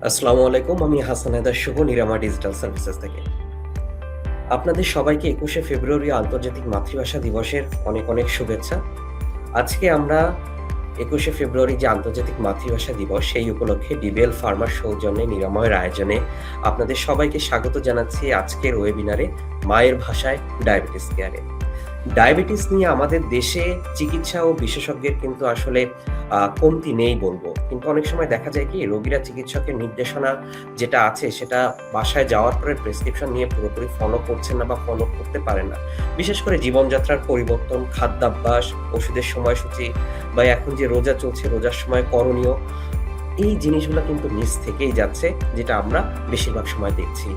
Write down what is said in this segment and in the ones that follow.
আসসালামু আলাইকুম। আমি হাসান হায়দার শুভ, নিরামা ডিজিটাল সার্ভিসেস থেকে। আপনাদের সবাইকে ২১শে ফেব্রুয়ারি আন্তর্জাতিক মাতৃভাষা দিবসের অনেক, অনেক শুভেচ্ছা। আজকে আমরা ২১শে ফেব্রুয়ারি যে আন্তর্জাতিক মাতৃভাষা দিবস, সেই উপলক্ষে ডিবিএল ফার্মার সৌজন্যে নিরাময়ের আয়োজনে আপনাদের সবাইকে স্বাগত জানাচ্ছি আজকের ওয়েবিনারে মায়ের ভাষায় ডায়াবেটিস কেয়ারে। ডায়াবেটিস নিয়ে আমাদের দেশে চিকিৎসা ও বিশেষজ্ঞের কিন্তু আসলে কমতি নেই বলব। কিন্তু অনেক সময় দেখা যায় কি রোগীরা চিকিৎসকের নির্দেশনা যেটা আছে সেটা বাসায় যাওয়ার পরে প্রেসক্রিপশন নিয়ে পুরোপুরি ফলো করছেন না বা ফলো করতে পারেন না। বিশেষ করে জীবনযাত্রার পরিবর্তন, খাদ্যাভ্যাস, ওষুধের সময়সূচি বা এখন যে রোজা চলছে রোজার সময় করণীয়, এই জিনিসগুলা কিন্তু নিজ থেকেই যাচ্ছে, যেটা আমরা বেশিরভাগ সময় দেখছি।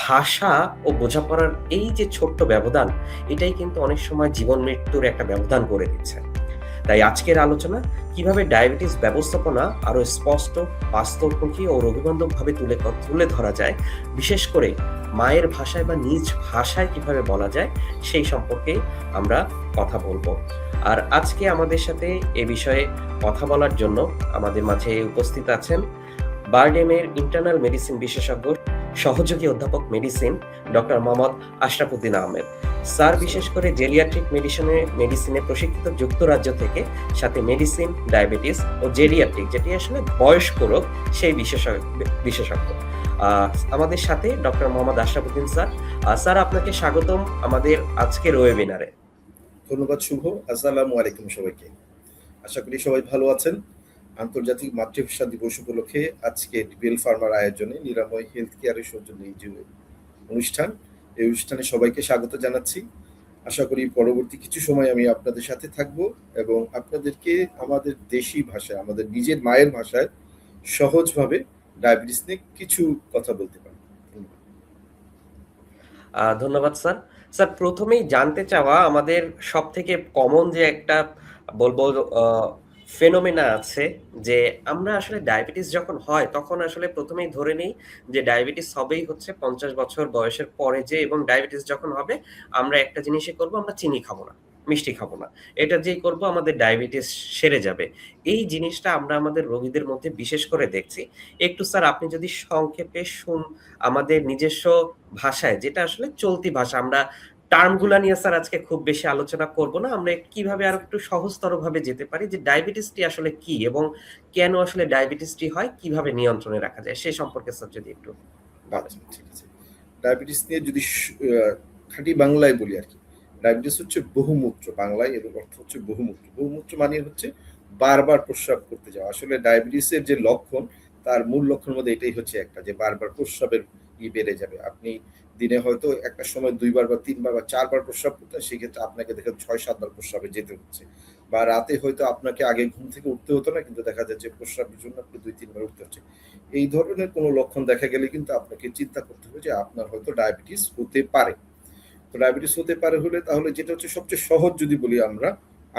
ভাষা ও বোঝাপড়ার এই যে ছোট্ট ব্যবধান, এটাই কিন্তু অনেক সময় জীবন মৃত্যুর একটা ব্যবধান করে দিচ্ছে। তাই আজকের আলোচনা কিভাবে ডায়াবেটিস ব্যবস্থাপনা আরো স্পষ্ট, বাস্তবমুখী ও রোগীবান্ধবভাবে তুলে ধরা যায়, বিশেষ করে মায়ের ভাষায় বা নিজ ভাষায় কিভাবে বলা যায় সেই সম্পর্কে আমরা কথা বলবো। আর আজকে আমাদের সাথে এ বিষয়ে কথা বলার জন্য আমাদের মাঝে উপস্থিত আছেন বারডেমের ইন্টারনাল মেডিসিন বিশেষজ্ঞ, সহযোগী অধ্যাপক medicine doctor Mohammad Ashrafuddin Ahmed sir. বিশেষ করে জেরিয়াট্রিক মেডিসিনে প্রশিক্ষিত যুক্তরাজ্য থেকে, সাথে মেডিসিন, ডায়াবেটিস ও জেরিয়াট্রিক, যেটি আসলে বয়স্ক রোগ, সেই বিশেষজ্ঞ। আমাদের সাথে doctor Mohammad Ashrafuddin sir. Sir, আপনাকে স্বাগতম আমাদের আজকের ওয়েবিনারে। ধন্যবাদ শুভ। আসসালামু আলাইকুম সবাইকে। আশা করি সবাই ভালো আছেন। আন্তর্জাতিক মাতৃভাষা দিবস উপলক্ষে আজকে ডিবিএল ফার্মার আয়োজনে নিরাময় হেলথ কেয়ারের সৌজন্যে এই যে অনুষ্ঠান, এই অনুষ্ঠানে সবাইকে স্বাগত জানাচ্ছি। আশা করি পরবর্তী কিছু সময় আমি আপনাদের সাথে থাকব এবং আপনাদেরকে আমাদের দেশি ভাষায়, আমাদের নিজের মায়ের ভাষায় সহজভাবে ডায়াবেটিস নিয়ে কিছু কথা বলতে পারি। ধন্যবাদ স্যার। স্যার, প্রথমেই জানতে চাওয়া, আমাদের সবথেকে কমন যে একটা বলবো ফেনোমেনা আছে, যে আমরা আসলে ডায়াবেটিস যখন হয় তখন আসলে প্রথমেই ধরে নেই যে ডায়াবেটিস হবেই হচ্ছে ৫০ বছর বয়সের পরে, যে এবং ডায়াবেটিস যখন হবে আমরা একটা জিনিসই করব, আমরা চিনি খাবো না, মিষ্টি খাবো না। এটা যেই করব আমাদের ডায়াবেটিস সেরে যাবে। এই জিনিসটা আমরা আমাদের রোগীদের মধ্যে বিশেষ করে দেখছি। একটু স্যার আপনি যদি সংক্ষেপে আমাদের নিজস্ব ভাষায়, যেটা আসলে চলতি ভাষা, আমরা টার্মগুলা নিয়ে স্যার আজকে খুব বেশি আলোচনা করব না। আমরা কিভাবে আরো একটু সহজতরভাবে যেতে পারি যে ডায়াবেটিসটি আসলে কি এবং কেন আসলে ডায়াবেটিসটি হয়, কিভাবে নিয়ন্ত্রণে রাখা যায় সে সম্পর্কে স্যার যদি একটু বলেন। ঠিক আছে। ডায়াবেটিস নিয়ে যদি খাঁটি বাংলায় বলি আর কি, ডায়াবেটিস হচ্ছে বহুমূত্র, বাংলায় এর অর্থ হচ্ছে বহুমূত্র। বহুমূত্র মানে হচ্ছে বারবার প্রস্রাব করতে যাওয়া। আসলে ডায়াবেটিসের যে লক্ষণ, তার মূল লক্ষণের মধ্যে এটাই হচ্ছে একটা, যে বারবার প্রস্রাবের বেড়ে যাবে। আপনি দিনে হয়তো একটা সময় ২ বার বা ৩ বার বা ৪ বার প্রস্রাব করতেন, সেক্ষেত্রে আপনাকে দেখেন ৬-৭ বার প্রস্রাবে যেতে হচ্ছে। বা রাতে হয়তো আপনাকে আগে ঘুম থেকে উঠতে হতো না, কিন্তু দেখা যাচ্ছে প্রস্রাবের জন্য আপনি ২-৩ বার উঠতে হচ্ছে। এই ধরনের কোনো লক্ষণ দেখা গেলে কিন্তু আপনাকে চিন্তা করতে হবে যে আপনার হয়তো ডায়াবেটিস হতে পারে। তো ডায়াবেটিস হতে পারে হলে তাহলে যেটা হচ্ছে সবচেয়ে সহজ যদি বলি, আমরা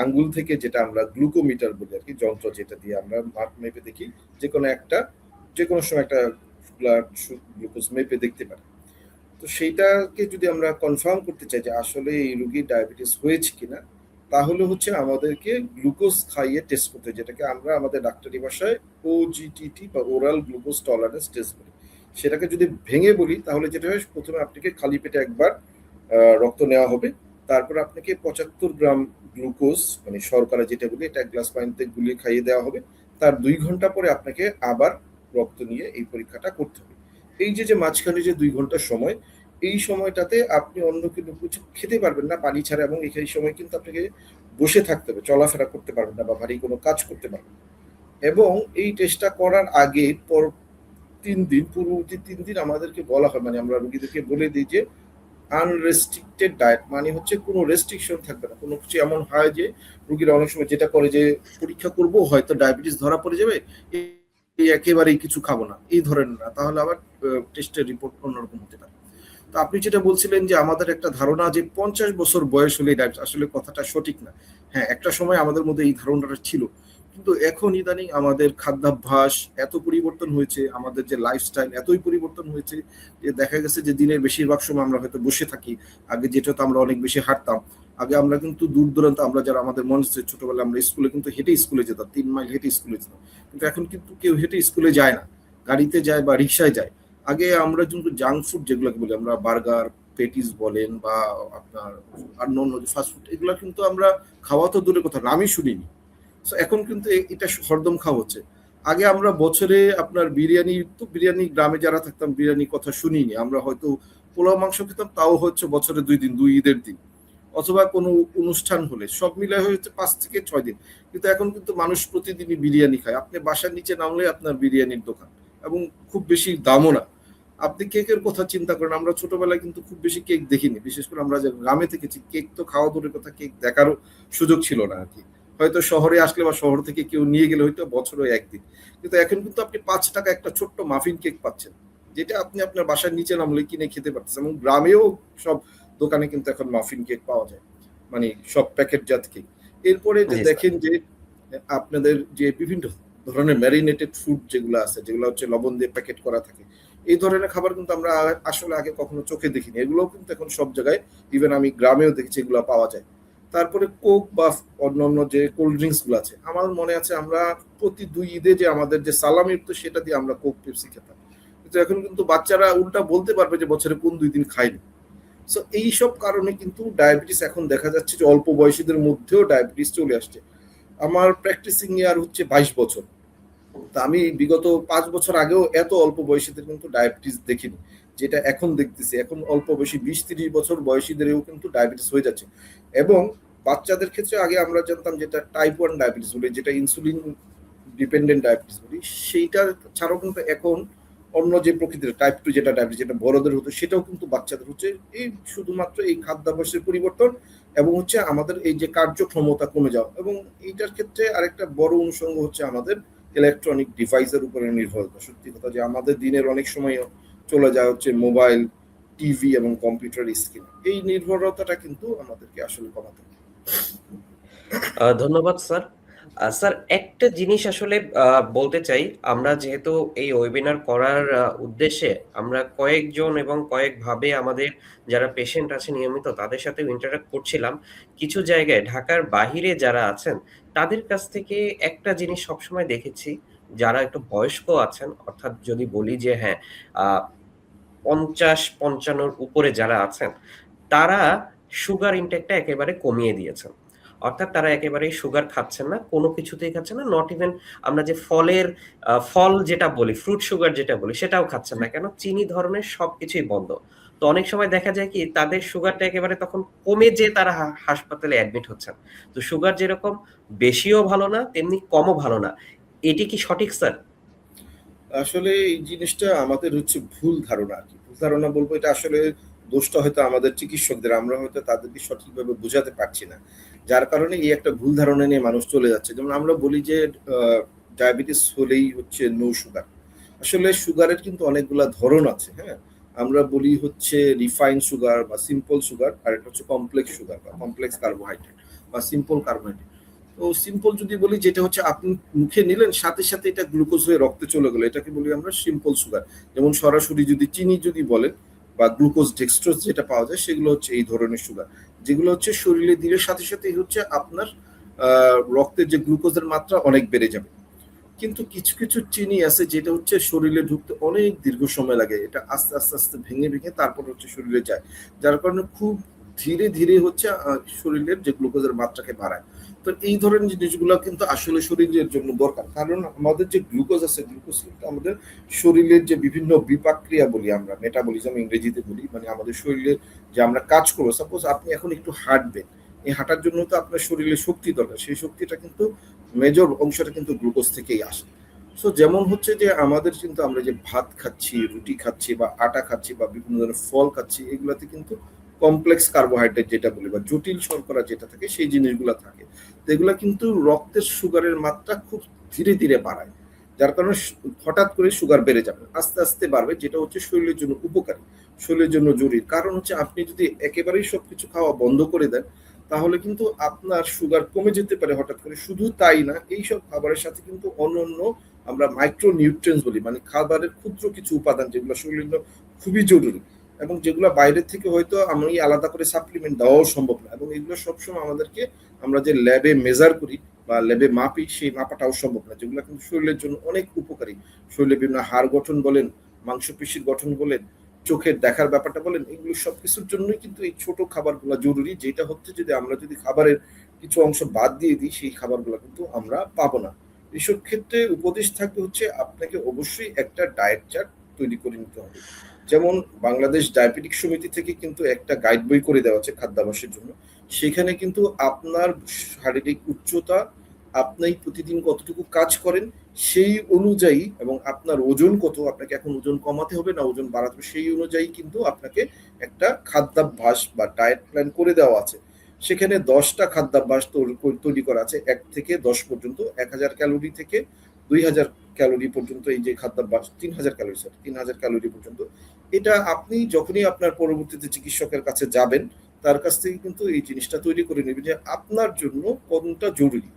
আঙ্গুল থেকে যেটা আমরা গ্লুকোমিটার বলি আর কি, যন্ত্র যেটা দিয়ে আমরা মাপ মেপে দেখি, যে কোনো সময় একটা ব্লাড গ্লুকোজ মেপে দেখতে পারি। তো সেইটাকে যদি আমরা কনফার্ম করতে চাই যে আসলে এই রোগীর ডায়াবেটিস হয়েছে কিনা, তাহলে হচ্ছে আমাদেরকে গ্লুকোজ খাইয়ে টেস্ট করতে, যেটাকে আমরা আমাদের ডাক্তারি ভাষায় ওজিটিটি বা ওরাল গ্লুকোজ টলারেন্স টেস্ট বলি। সেটাকে যদি ভেঙে বলি তাহলে যেটা হয়, প্রথমে আপনাকে খালি পেটে একবার রক্ত নেওয়া হবে, তারপর আপনাকে ৭৫ গ্রাম গ্লুকোজ মানে শর্করা যেটা বলি, এটা ১ গ্লাস পানিতে গুলিয়ে খাইয়ে দেওয়া হবে। তার ২ ঘন্টা পরে আপনাকে আবার রক্ত নিয়ে এই পরীক্ষাটা করতে হবে। এই যে মাঝখানে যে ২ ঘন্টা সময়, এই সময়টাতে আপনি অন্য কিছু খেতে পারবেন না পানি ছাড়া, এবং এই সময় কিন্তু আপনাকে বসে থাকতে হবে, চলাফেরা করতে পারবেন না বা ভারী কোনো কাজ করতে পারবেন না। এবং এই টেস্টটা করার আগে পূর্ববর্তী ৩ দিন আমাদেরকে বলা হয়, মানে আমরা রোগীদেরকে বলে দিই যে আনরেস্ট্রিক্টেড ডায়েট, মানে হচ্ছে কোনো রেস্ট্রিকশন থাকবে না। কোনো কিছু এমন হয় যে রোগীরা অনেক সময় যেটা করে যে পরীক্ষা করব, হয়তো ডায়াবেটিস ধরা পড়ে যাবে, একেবারেই কিছু খাবো না, এই ধরনের না, তাহলে আবার টেস্টের রিপোর্ট অন্যরকম হতে পারে। তো আপনি যেটা বলছিলেন যে আমাদের একটা ধারণা যে ৫০ বছর বয়স হলে ডায়াবেটিস, আসলে কথাটা সঠিক না। হ্যাঁ, একটা সময় আমাদের মধ্যে এই ধারণাটা ছিল, কিন্তু এখন ইদানিং আমাদের খাদ্যাভ্যাস এত পরিবর্তন হয়েছে, আমাদের যে লাইফস্টাইল এতই পরিবর্তন হয়েছে যে দেখা গেছে যে দিনের বেশিরভাগ সময় আমরা হয়তো বসে থাকি। আগে যেটা তো আমরা অনেক বেশি হাঁটতাম, আগে আমরা কিন্তু দূর দূরান্ত, আমরা যারা আমাদের মনে হচ্ছে ছোটবেলায় আমরা স্কুলে কিন্তু হেঁটে স্কুলে যেতাম, ৩ মাইল হেঁটে স্কুলে যেতাম, কিন্তু এখন কিন্তু কেউ হেঁটে স্কুলে যায় না। গাড়িতে যায় বা রিক্সায় যায়, আগে আমরা কিন্তু জাঙ্ক ফুড যেগুলোকে বলি আমরা, বার্গার, পেটিস বলেন বা আপনার অন্য যে ফাস্ট ফুড, এগুলো কিন্তু আমরা খাওয়া তো দূরের কথা, নামই শুনিনি। সো এখন কিন্তু এটা হরদম খাওয়া হচ্ছে। আগে আমরা বছরে আপনার বিরিয়ানি, তো বিরিয়ানি গ্রামে যারা থাকতাম বিরিয়ানির কথা শুনিনি, আমরা হয়তো পোলাও মাংস খেতাম, তাও হচ্ছে বছরে 2 দিন, 2 ঈদের দিন, অথবা কোনো অনুষ্ঠান হলে, সব মিলে হচ্ছে 5 থেকে 6 দিন। কিন্তু এখন কিন্তু মানুষ প্রতিদিনই বিরিয়ানি খায়, আপনি বাসার নিচে নামলে আপনার বিরিয়ানির দোকান, এবং খুব বেশি দামও না। আপনি কেকের কথা চিন্তা করেন, আমরা ছোটবেলায় কিন্তু খুব বেশি কেক দেখিনি, বিশেষ করে আমরা যে গ্রামে থেকেছি, কেক তো খাওয়া দূরের কথা, কেক দেখারও সুযোগ ছিল না আর কি। হয়তো শহরে আসলে বা শহর থেকে কেউ নিয়ে গেলে হয়তো বছরে একদিন। কিন্তু এখন কিন্তু আপনি 5 টাকা একটা ছোট্ট মাফিন কেক পাচ্ছেন, যেটা আপনি আপনার বাসার নিচে নামলে কিনে খেতে পারতেছেন। এবং গ্রামেও সব দোকানে কিন্তু এখন মাফিন কেক পাওয়া যায়, মানে সব প্যাকেটজাত কেক। এরপরে যে জি স্যার। দেখেন যে আপনাদের যে বিভিন্ন ধরনের ম্যারিনেটেড ফুড যেগুলো আছে, যেগুলো হচ্ছে লবণ দিয়ে প্যাকেট করা থাকে, এই ধরনের খাবার কিন্তু আমরা আসলে আগে কখনো চোখে দেখিনি, এগুলোও কিন্তু এখন সব জায়গায়, ইভেন আমি গ্রামেও দেখেছি এগুলো পাওয়া যায়। তারপরে কোক বা অন্যান্য যে কোল্ড ড্রিঙ্কস গুলো আছে, আমার মনে আছে আমরা প্রতি 2 ঈদে যে আমাদের যে সালামি উঠতো, সেটা দিয়ে আমরা কোক পেপসি খেতাম। কিন্তু এখন কিন্তু বাচ্চারা উল্টা বলতে পারবে যে বছরে কোন 2 দিন খায়নি। সো এইসব কারণে কিন্তু ডায়াবেটিস এখন দেখা যাচ্ছে যে অল্প বয়সীদের মধ্যেও ডায়াবেটিস চলে আসছে। আমার প্র্যাকটিসিং ইয়ার হচ্ছে 22 বছর। তা আমি বিগত 5 বছর আগেও এত অল্প বয়সীদের কিন্তু ডায়াবেটিস দেখিনি, যেটা এখন দেখতেছি। এখন অল্প বয়সী 20-30 বছর বয়সীদেরও কিন্তু ডায়াবেটিস হয়ে যাচ্ছে। এবং বাচ্চাদের ক্ষেত্রে আগে আমরা জানতাম যেটা টাইপ 1 ডায়াবেটিস বলি, যেটা ইনসুলিন ডিপেন্ডেন্ট ডায়াবেটিস বলি, সেইটা ছাড়াও কিন্তু এখন অন্য যে প্রকৃতির টাইপ 2 যেটা ডায়াবেটিস, যেটা বড়দের হতো, সেটাও কিন্তু বাচ্চাদের হচ্ছে। এই শুধুমাত্র এই খাদ্যাভ্যাসের পরিবর্তন এবং হচ্ছে আমাদের এই যে কার্যক্ষমতা কমে যাওয়া, এবং এইটার ক্ষেত্রে আরেকটা বড় অনুষঙ্গ হচ্ছে আমাদের ইলেকট্রনিক ডিভাইসের উপরে নির্ভরতা। সত্যি কথা যে আমাদের দিনের অনেক সময় চলে যায় হচ্ছে মোবাইল, টিভি এবং কম্পিউটার স্ক্রিন, এই নির্ভরতাটা কিন্তু আমাদেরকে আসলে কমাতে হবে। ধন্যবাদ স্যার। স্যার, একটা জিনিস আসলে বলতে চাই। আমরা যেহেতু এই ওয়েবিনার করার উদ্দেশ্যে আমরা কয়েকজন এবং কয়েকভাবে আমাদের যারা পেশেন্ট আছে নিয়মিত তাদের সাথেও ইন্টারেক্ট করছিলাম। কিছু জায়গায় ঢাকার বাহিরে যারা আছেন তাদের কাছ থেকে একটা জিনিস সবসময় দেখেছি, যারা একটু বয়স্ক আছেন, অর্থাৎ যদি বলি যে হ্যাঁ, আ ৫০-৫৫ র উপরে যারা আছেন, তারা সুগার ইনটেকটা একেবারে কমিয়ে দিয়েছেন। অর্থাৎ তারা একেবারেই সুগার খাচ্ছেন না, কোনো কিছুতেই খাচ্ছেন না। নট ইভেন আমরা যে ফলের ফল যেটা বলি, ফ্রুট সুগার যেটা বলি, সেটাও খাচ্ছেন না। কেন? চিনি ধরনের সবকিছুই বন্ধ। তো অনেক সময় দেখা যায় কি তাদের সুগারটা একেবারে তখন কমে যেয়ে তারা হাসপাতালে অ্যাডমিট হচ্ছেন। তো সুগার যেরকম বেশিও ভালো না, তেমনি কমও ভালো না। এটি কি সঠিক স্যার? আসলে এই জিনিসটা আমাদের হচ্ছে ভুল ধারণা আর কি। ভুল ধারণা বলবো, এটা আসলে দোষটা হয়তো আমাদের চিকিৎসকদের, আমরা হয়তো তাদেরকে সঠিকভাবে বোঝাতে পারছি না, যার কারণে এই একটা ভুল ধারণা নিয়ে মানুষ চলে যাচ্ছে। যেমন আমরা বলি যে ডায়াবেটিস হলেই হচ্ছে নো সুগার। আসলে সুগারের কিন্তু অনেকগুলা ধরন আছে, হ্যাঁ। আমরা বলি হচ্ছে রিফাইন সুগার বা সিম্পল সুগার, আর একটা হচ্ছে কমপ্লেক্স সুগার বা কমপ্লেক্স কার্বোহাইড্রেট বা সিম্পল কার্বোহাইড্রেট। তো সিম্পল যদি বলি, যেটা হচ্ছে আপনি মুখে নিলেন সাথে সাথে এটা গ্লুকোজ হয়ে রক্তে চলে গেলো, এটাকে বলি আমরা সিম্পল সুগার। যেমন সরাসরি যদি চিনি যদি বলেন বা গ্লুকোজ ডেক্সট্রোজ যেটা পাওয়া যায়, সেগুলো হচ্ছে এই ধরনের সুগার, যেগুলো হচ্ছে শরীরে দিলে সাথে সাথে হচ্ছে আপনার রক্তের যে গ্লুকোজের মাত্রা অনেক বেড়ে যাবে। কিন্তু কিছু কিছু চিনি আছে যেটা হচ্ছে শরীরে ঢুকতে অনেক দীর্ঘ সময় লাগে, এটা আস্তে আস্তে আস্তে ভেঙে ভেঙে তারপর হচ্ছে শরীরে যায়, যার কারণে খুব ধীরে ধীরে হচ্ছে শরীরের যে গ্লুকোজের মাত্রাকে বাড়ায়। তো এই ধরনের জিনিসগুলো কিন্তু আসলে শরীরের জন্য দরকার, কারণ আমাদের যে গ্লুকোজ আছে, গ্লুকোজ কিন্তু আমাদের শরীরের যে বিভিন্ন বিপাক্রিয়া বলি আমরা, মেটাবলিজম ইংরেজিতে বলি, মানে আমাদের শরীরে যে আমরা কাজ করবো, সাপোজ আপনি এখন একটু হাঁটবেন, এই হাঁটার জন্য তো আপনার শরীরে শক্তি দরকার, সেই শক্তিটা কিন্তু মেজর অংশটা কিন্তু গ্লুকোজ থেকেই আসে। সো যেমন হচ্ছে যে আমাদের কিন্তু আমরা যে ভাত খাচ্ছি, রুটি খাচ্ছি বা আটা খাচ্ছি বা বিভিন্ন ধরনের ফল খাচ্ছি, এগুলাতে কিন্তু কমপ্লেক্স কার্বোহাইড্রেট যেটা বলি বা জটিল শর্করা যেটা থাকে, সেই জিনিসগুলো থাকে। তো এগুলা কিন্তু রক্তের সুগারের মাত্রা খুব ধীরে ধীরে বাড়ায়, যার কারণে হঠাৎ করে সুগার বেড়ে যাবে, আস্তে আস্তে বাড়বে, যেটা হচ্ছে শরীরের জন্য উপকারী, শরীরের জন্য জরুরি। কারণ হচ্ছে আপনি যদি একেবারেই সবকিছু খাওয়া বন্ধ করে দেন, তাহলে কিন্তু আপনার সুগার কমে যেতে পারে হঠাৎ করে। শুধু তাই না, এইসব খাবারের সাথে কিন্তু অন্যান্য আমরা মাইক্রো নিউট্রিয়েন্টস বলি, মানে খাবারের ক্ষুদ্র কিছু উপাদান যেগুলো শরীরের জন্য খুবই জরুরি এবং যেগুলো বাইরের থেকে হয়তো আমি আলাদা করে সাপ্লিমেন্ট দেওয়াও সম্ভব না, এবং এগুলো সবসময় আমাদেরকে, আমরা যে ল্যাবে মেজার করি, বা ল্যাবে মাপি, সেই মাপাটাও সম্ভব না, যেগুলো কিন্তু শরীরের জন্য অনেক উপকারী। শরীরে বিভিন্ন হাড় গঠন বলেন, মাংসপেশির গঠন বলেন, চোখের দেখার ব্যাপারটা বলেন, এগুলো সবকিছুর জন্যই কিন্তু এই ছোট খাবারগুলো জরুরি, যেটা হচ্ছে যদি আমরা যদি খাবারের কিছু অংশ বাদ দিয়ে দিই, সেই খাবারগুলো কিন্তু আমরা পাবো না। এসব ক্ষেত্রে উপদেশ থাকবে হচ্ছে আপনাকে অবশ্যই একটা ডায়েট চার্ট তৈরি করে নিতে হবে। যেমন বাংলাদেশ ডায়াবেটিক সমিতি থেকে কিন্তু একটা গাইড বই করে দেওয়া আছে খাদ্যাভ্যাসের জন্য। সেখানে কিন্তু আপনার শারীরিক উচ্চতা, আপনি প্রতিদিন কতটুকু কাজ করেন সেই অনুযায়ী, এবং আপনার ওজন কত, আপনাকে এখন ওজন কমাতে হবে না ওজন বাড়াতে হবে, সেই অনুযায়ী কিন্তু আপনাকে একটা খাদ্যাভ্যাস বা ডায়েট প্ল্যান করে দেওয়া আছে। সেখানে 10টা খাদ্যাভ্যাস তৈরি করা আছে, 1 থেকে 10 পর্যন্ত, 1000 ক্যালোরি থেকে 2000 ক্যালোরি পর্যন্ত। এই যে খাদ্যাভ্যাস 3000 ক্যালোরি, 3000 ক্যালোরি পর্যন্ত, এটা আপনি যখনই আপনার পরবর্তীতে চিকিৎসকের কাছে যাবেন, তার কাছ থেকে কিন্তু এই জিনিসটা তৈরি করে নেবেন যে আপনার জন্য কোনটা জরুরি।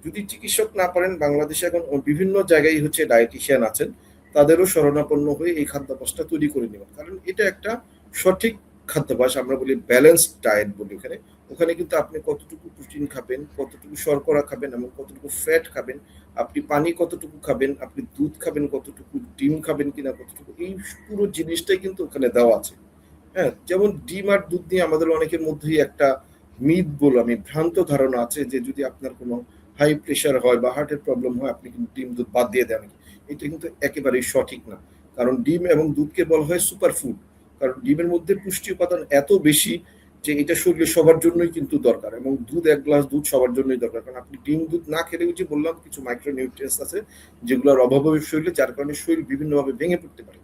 যদি চিকিৎসক না পারেন, বাংলাদেশে এখন বিভিন্ন জায়গায় হচ্ছে ডায়েটিশিয়ান আছেন, তাদেরও শরণাপন্ন হয়ে এই খাদ্যাভ্যাসটা তৈরি করে নেবেন, কারণ এটা একটা সঠিক খাদ্যাভ্যাস। আমরা বলি ব্যালেন্সড ডায়েট বলি ওখানে। ওখানে কিন্তু আপনি কতটুকু প্রোটিন খাবেন, কতটুকু শর্করা খাবেন এবং কতটুকু ফ্যাট খাবেন, আপনি পানি কতটুকু খাবেন, আপনি দুধ খাবেন কতটুকু, ডিম খাবেন কিনা কতটুকু, এই পুরো জিনিসটাই কিন্তু ওখানে দেওয়া আছে। হ্যাঁ, যেমন ডিম আর দুধ নিয়ে আমাদের অনেকের মধ্যেই একটা মিথ বলে, আমি ভ্রান্ত ধারণা আছে যে যদি আপনার কোনো হাই প্রেশার হয় বা হার্টের প্রবলেম হয়, আপনি কিন্তু ডিম দুধ বাদ দিয়ে দেন। এটা কিন্তু একেবারেই সঠিক না, কারণ ডিম এবং দুধকে বলা হয় সুপার ফুড। কারণ ডিমের মধ্যে পুষ্টি উপাদান এত বেশি যে এটা শরীরে সবার জন্যই কিন্তু দরকার, এবং দুধ 1 গ্লাস দুধ সবার জন্যই দরকার। কারণ আপনি ডিম দুধ না খেলেও, যে বললাম, কিছু মাইক্রোনিউট্রিয়েন্টস আছে যেগুলোর অভাব হবে শরীরে, যার কারণে শরীর বিভিন্নভাবে ভেঙে পড়তে পারে।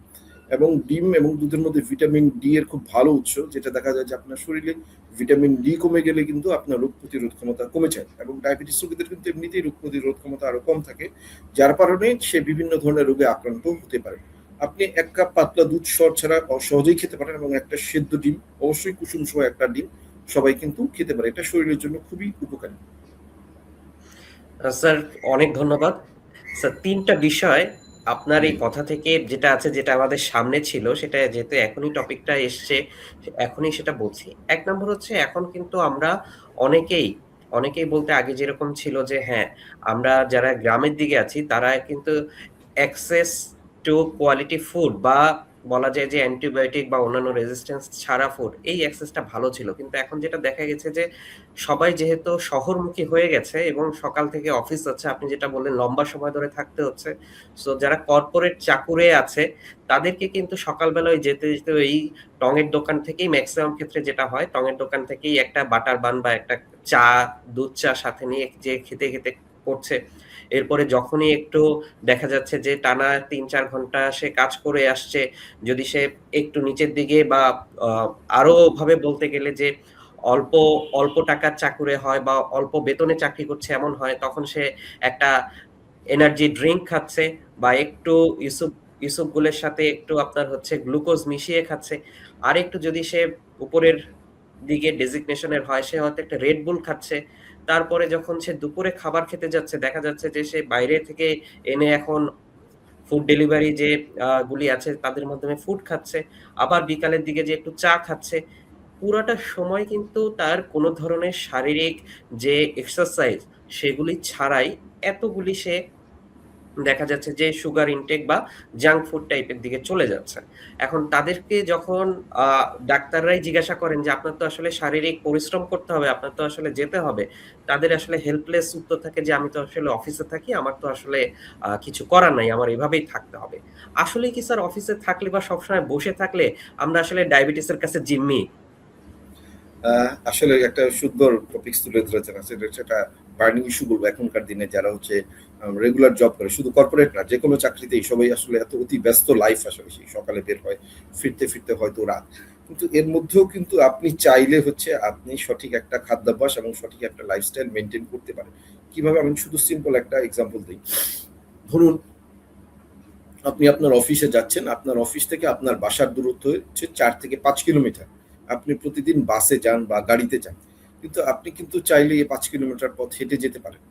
এবং ডিম এবং দুধের মধ্যে ভিটামিন ডি এর খুব ভালো উৎস, যেটা দেখা যায় যে আপনার শরীরে ভিটামিন ডি কমে গেলে কিন্তু আপনার রোগ প্রতিরোধ ক্ষমতা কমে যায়, এবং ডায়াবেটিস রোগীদের কিন্তু এমনিতেই রোগ প্রতিরোধ ক্ষমতা আরো কম থাকে, যার কারণে সে বিভিন্ন ধরনের রোগে আক্রান্ত হতে পারে। আপনি 1 কাপ পাতলা দুধ ছাড়া সহজেই খেতে পারেন, এবং একটা সেদ্ধ ডিম, অবশ্যই কুসুম সহ একটা ডিম সবাই কিন্তু খেতে পারে, এটা শরীরের জন্য খুবই উপকারী। স্যার, অনেক ধন্যবাদ। স্যার, 3টা বিষয় আপনার জি। এই কথা থেকে যেটা আছে, যেটা আমাদের সামনে ছিল, সেটা যেহেতু এখনই টপিকটা এসছে, এখনই সেটা বলছি। ১ নম্বর হচ্ছে, এখন কিন্তু আমরা অনেকেই, অনেকেই বলতে আগে যেরকম ছিল যে হ্যাঁ, আমরা যারা গ্রামের দিকে আছি তারা কিন্তু অ্যাক্সেস টু কোয়ালিটি ফুড, বা বলা যায় যে অ্যান্টিবায়োটিক বা অন্যান্য রেজিস্ট্যান্স ছাড়া ফুড, এই অ্যাক্সেসটা ভালো ছিল। কিন্তু এখন যেটা দেখা গেছে যে সবাই যেহেতু শহরমুখী হয়ে গেছে এবং সকাল থেকে অফিস আছে, আপনি যেটা বললেন লম্বা সময় ধরে থাকতে হচ্ছে। সো যারা কর্পোরেট চাকুরে আছে, তাদেরকে কিন্তু সকালবেলা ওই যেতে, যেতে ওই টঙের দোকান থেকেই মেক্সিমাম ক্ষেত্রে যেটা হয়, টঙের দোকান থেকেই একটা বাটার বান বা একটা চা, দুধ চা সাথে নিয়ে যে খেতে, খেতে করছে। এরপরে যখনই একটু দেখা যাচ্ছে যে টানা ৩-৪ ঘন্টা সে কাজ করে আসছে, যদি সে একটু নিচের দিকে বা আ আরো ভাবে বলতে গেলে যে অল্প, অল্প টাকার চাকুরে হয় বা অল্প বেতনে চাকরি করছে এমন হয়, তখন সে একটা এনার্জি ড্রিংক খাচ্ছে বা একটু ইসুপ ইসুপগুলের সাথে একটু আপনার হচ্ছে গ্লুকোজ মিশিয়ে খাচ্ছে। আরেকটু যদি সে উপরের দিকে ডেজিগনেশন এর হয়, সে হয়তো একটা রেড বুল খাচ্ছে। তারপরে যখন সে দুপুরে খাবার খেতে যাচ্ছে, দেখা যাচ্ছে যে সে বাইরে থেকে এনে এখন ফুড ডেলিভারি যে গুলি আছে তাদের মাধ্যমে ফুড খাচ্ছে। আবার বিকালের দিকে যে একটু চা খাচ্ছে। পুরাটা সময় কিন্তু তার কোন ধরনের শারীরিক যে এক্সারসাইজ, সেগুলি ছাড়াই এতগুলি সে দেখা যাচ্ছে যে সুগার ইনটেক বা জাঙ্ক ফুড টাইপের দিকে চলে যাচ্ছে। এখন তাদেরকে যখন আ ডাক্তাররাই জিজ্ঞাসা করেন যে, "আপনার তো আসলে শারীরিক পরিশ্রম করতে হবে, আপনার তো আসলে যেতে হবে।" তাদের আসলে হেল্পলেস উত্তর থাকে যে, "আমি তো আসলে অফিসে থাকি, আমার তো আসলে কিছু করার নাই, আমার এভাবেই থাকতে হবে।" আসলেই কি স্যার অফিসে থাকলে বা সবসময় বসে থাকলে আমরা আসলে ডায়াবেটিসের কাছে জিম্মি? আসলে একটা সুন্দর টপিকস তুলে ধরেছেন। সেটা বার্নিং ইস্যু বলবো এখনকার দিনে, যারা হচ্ছে রেগুলার জব করে, শুধু কর্পোরেট না, যেকোনো চাকরিতেই সবাই আসলে এত অতি ব্যস্ত লাইফ, আসলে সেই সকালে বের হয়, ফিরতে ফিরতে হয়তো রাত। কিন্তু এর মধ্যেও কিন্তু আপনি চাইলে হচ্ছে আপনি সঠিক একটা খাদ্যাভ্যাস এবং সঠিক একটা লাইফস্টাইল মেনটেন করতে পারেন। কিভাবে? আমি শুধু সিম্পল একটা এক্সাম্পল দিই। ধরুন আপনি আপনার অফিসে যাচ্ছেন, আপনার অফিস থেকে আপনার বাসার দূরত্ব হচ্ছে 4 থেকে 5 কিলোমিটার। আপনি প্রতিদিন বাসে যান বা গাড়িতে যান। কিন্তু আপনি কিন্তু চাইলে এই 5 কিলোমিটার পথ হেঁটে যেতে পারেন।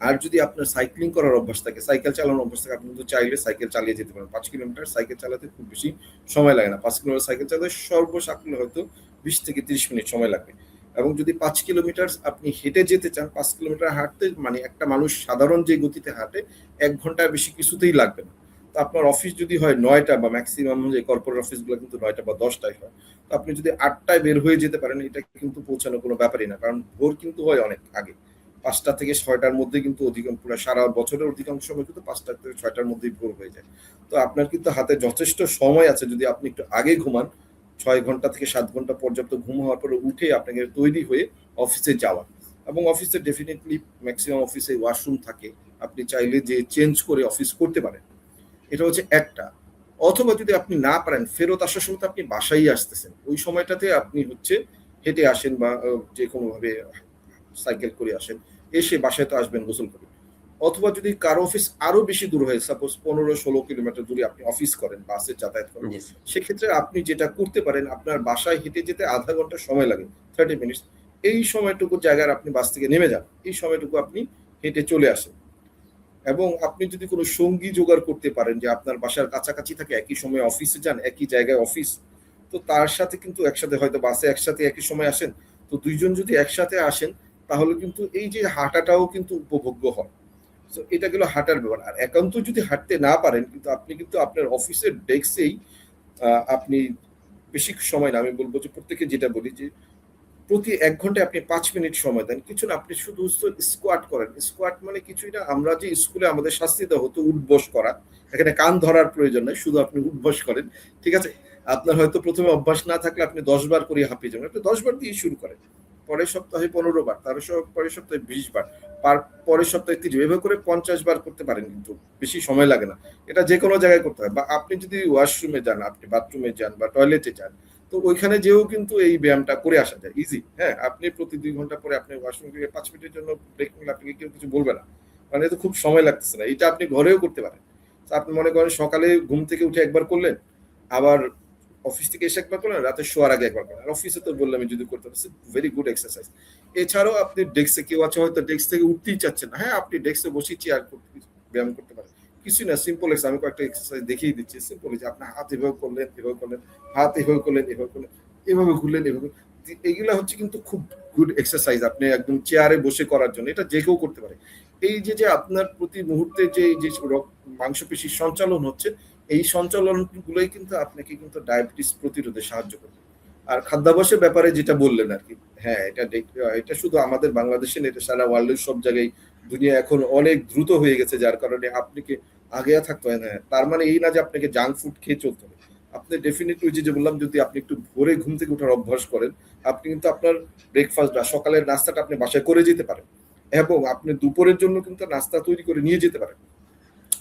আর যদি আপনার সাইক্লিং করার অভ্যাস থাকে, সাইকেল চালানোর অভ্যাস থাকে, আপনি কিন্তু চাইলে সাইকেল চালিয়ে যেতে পারেন। 5 কিলোমিটার সাইকেল চালাতে খুব বেশি সময় লাগে না। 5 কিলোমিটার সাইকেল চালাতে সর্বসাকুল্যে হয়তো 20 থেকে 30 মিনিট সময় লাগবে। এবং যদি 5 কিলোমিটার আপনি হেঁটে যেতে চান, 5 কিলোমিটার হাঁটতে মানে একটা মানুষ সাধারণ যে গতিতে হাঁটে 1 ঘন্টার বেশি কিছুতেই লাগবে না। তো আপনার অফিস যদি হয় 9টা বা ম্যাক্সিমাম যে কর্পোরেট অফিসগুলো কিন্তু 9টা বা 10টায় হয়, তো আপনি যদি 8টায় বের হয়ে যেতে পারেন, এটা কিন্তু পৌঁছানো কোনো ব্যাপারই না, কারণ ভোর কিন্তু হয় অনেক আগে। 5টা থেকে 6টার মধ্যে কিন্তু অধিকাংশ পুরো সারা বছরের অধিকাংশ সময় কিন্তু 5টা থেকে 6টার মধ্যেই ভোর হয়ে যায়। তো আপনার কিন্তু হাতে যথেষ্ট সময় আছে যদি আপনি একটু আগে ঘুমান, 6 ঘন্টা থেকে 7 ঘন্টা পর্যাপ্ত ঘুম হওয়ার পরে উঠে আপনাকে তৈরি হয়ে অফিসে যাওয়া। এবং অফিসে ডেফিনেটলি ম্যাক্সিমাম অফিসে ওয়াশরুম থাকে, আপনি চাইলে যে চেঞ্জ করে অফিস করতে পারেন। এটা হচ্ছে একটা। অথবা যদি আপনি না পারেন, ফেরত আসার সময় তো আপনি বাসায় আসতেছেন, ওই সময়টাতে আপনি হচ্ছে হেঁটে আসেন বা যে কোনো ভাবে সাইকেল করে আসেন, এসে বাসায় তো আসবেন গোসল করে। অথবা যদি কারো অফিস আরো বেশি দূর হয়, সাপোজ 15-16 কিলোমিটার দূরে আপনি অফিস করেন, বাসে যাতায়াত করেন, জি স্যার। সেক্ষেত্রে আপনি যেটা করতে পারেন, আপনার বাসায় হেঁটে যেতে আধা ঘন্টা সময় লাগে, 30 মিনিটস। এই সময়টুকু জায়গায় আপনি বাস থেকে নেমে যান, এই সময়টুকু আপনি হেঁটে চলে আসেন। এবং আপনি যদি কোনো সঙ্গী জোগাড় করতে পারেন যে আপনার বাসার কাছাকাছি থাকে, একই সময় অফিসে যান, একই জায়গায় অফিস, তো তার সাথে কিন্তু একসাথে হয়তো বাসে একসাথে একই সময় আসেন, তো দুইজন যদি একসাথে আসেন, তাহলে কিন্তু এই যে হাঁটাটাও কিন্তু উপভোগ্য হয়। তো এটা গেল হাঁটার ব্যাপার। আর একান্ত যদি হাঁটতে না পারেন, কিন্তু আপনি কিন্তু আপনার অফিসের ডেস্কেই আপনি বেশি সময় না, আমি বলবো যে প্রত্যেকে যেটা বলি যে প্রতি 1 ঘন্টায় আপনি 5 মিনিট সময় দেন, কিছু না, আপনি শুধু স্কোয়াট করেন। স্কোয়াট মানে কিছুই না, আমরা যে স্কুলে আমাদের শাস্তি দেওয়া হতো উঠবস করা, এখানে কান ধরার প্রয়োজন নাই, শুধু আপনি উঠবস করেন, ঠিক আছে? আপনার হয়তো প্রথমে অভ্যাস না থাকলে আপনি 10 বার করে হাঁপিয়ে যাবেন, আপনি 10 বার দিয়ে শুরু করেন, পরের সপ্তাহে 15 বার, পরের সপ্তাহে 20 বার, পরের সপ্তাহে 30, এভাবে করে 50 বার করতে পারেন, কিন্তু বেশি সময় লাগে না। এটা যে কোনো জায়গায় করতে হয়, বা আপনি যদি ওয়াশরুমে যান, আপনি বাথরুমে যান বা টয়লেটে যান, তো ওইখানে যেও কিন্তু এই ব্যায়ামটা করে আসা যায় ইজি। হ্যাঁ, আপনি প্রতি 2 ঘন্টা পরে আপনি ওয়াশরুম থেকে 5 মিনিটের জন্য ব্রেক নিলে আপনাকে কেউ কিছু বলবে না, মানে এতে খুব সময় লাগতেছে না, এটা আপনি ঘরেও করতে পারেন। তো আপনি মনে করেন সকালে ঘুম থেকে উঠে একবার করলেন, আবার অফিস থেকে এসে একবার করলেন, রাতে শোয়ার আগে একবার করলেন, আর অফিসে তো বললাম যদি করতে পারছেন, ভেরি গুড এক্সারসাইজ। এছাড়াও আপনি ডেস্কে, কেউ আছে হয়তো ডেস্ক থেকে উঠতেই চাচ্ছেন না, হ্যাঁ আপনি ডেস্কে বসে চেয়ার ব্যায়াম করতে পারেন, কিছুই না, সিম্পল এক্সারসাইজ, আমি কয়েকটা এক্সারসাইজ দেখিয়ে দিচ্ছি, সিম্পল, যে আপনি হাত এভাবে করলেন, এভাবে করলেন, হাত এভাবে করলেন, এভাবে করলেন, এভাবে ঘুরলেন, এভাবে, এগুলা হচ্ছে কিন্তু খুব গুড এক্সারসাইজ আপনি একদম চেয়ারে বসে করার জন্য, এটা যে কেউ করতে পারে। এই যে যে আপনার প্রতি মুহূর্তে যে যে মাংসপেশির সঞ্চালন হচ্ছে, এই সঞ্চালন গুলোই কিন্তু আপনাকে কিন্তু ডায়াবেটিস প্রতিরোধে সাহায্য করবে। আর খাদ্যাভ্যাসের ব্যাপারে যেটা বললেন আর কি, হ্যাঁ এটা এটা শুধু আমাদের বাংলাদেশে না, এটা সারা ওয়ার্ল্ডের সব জায়গায়, দুনিয়া এখন অনেক দ্রুত হয়ে গেছে, যার কারণে আপনাকে আগে থাকতে হয় না। তার মানে এই না যে আপনাকে জাঙ্ক ফুড খেয়ে চলতে হবে, আপনি ডেফিনেটলি যে বললাম, যদি আপনি একটু ভোরে ঘুম থেকে ওঠার অভ্যাস করেন, আপনি কিন্তু আপনার ব্রেকফাস্ট বা সকালের নাস্তাটা আপনি বাসায় করে যেতে পারেন, এবং আপনি দুপুরের জন্য কিন্তু নাস্তা তৈরি করে নিয়ে যেতে পারেন।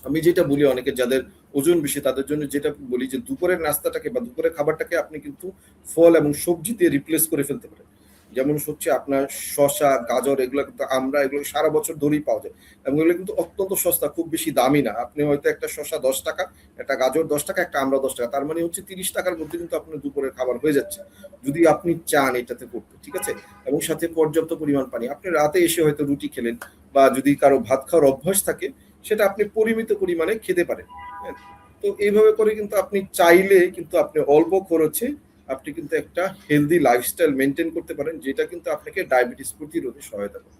আমি যেটা বলি অনেকে যাদের ওজন বেশি, তাদের জন্য যেটা বলি যে দুপুরের নাস্তাটাকে বা দুপুরের খাবারটাকে আপনি কিন্তু ফল এবং সবজি দিয়ে রিপ্লেস করে ফেলতে পারেন। যেমন হচ্ছে আপনার শসা, গাজর, এগুলো কিন্তু আমরা এগুলো সারা বছর ধরেই পাওয়া যায়, এবং এগুলো কিন্তু অত্যন্ত সস্তা, খুব বেশি দামি না। আপনি হয়তো একটা শসা 10 টাকা, একটা গাজর 10 টাকা, একটা আমড়া 10 টাকা, তার মানে হচ্ছে 30 টাকার মধ্যে কিন্তু আপনার দুপুরের খাবার হয়ে যাচ্ছে, যদি আপনি চান এটাতে করতে, ঠিক আছে? এবং সাথে পর্যাপ্ত পরিমাণ পানি। আপনি রাতে এসে হয়তো রুটি খেলেন, বা যদি কারো ভাত খাওয়ার অভ্যাস থাকে, সেটা আপনি পরিমিত পরিমাণে খেতে পারেন। হ্যাঁ, তো এইভাবে করে কিন্তু আপনি চাইলে কিন্তু আপনি অল্প খরচে আপনি কিন্তু একটা হেলদি লাইফস্টাইল মেনটেন করতে পারেন, যেটা কিন্তু আপনাকে ডায়াবেটিস প্রতিরোধে সহায়তা করে।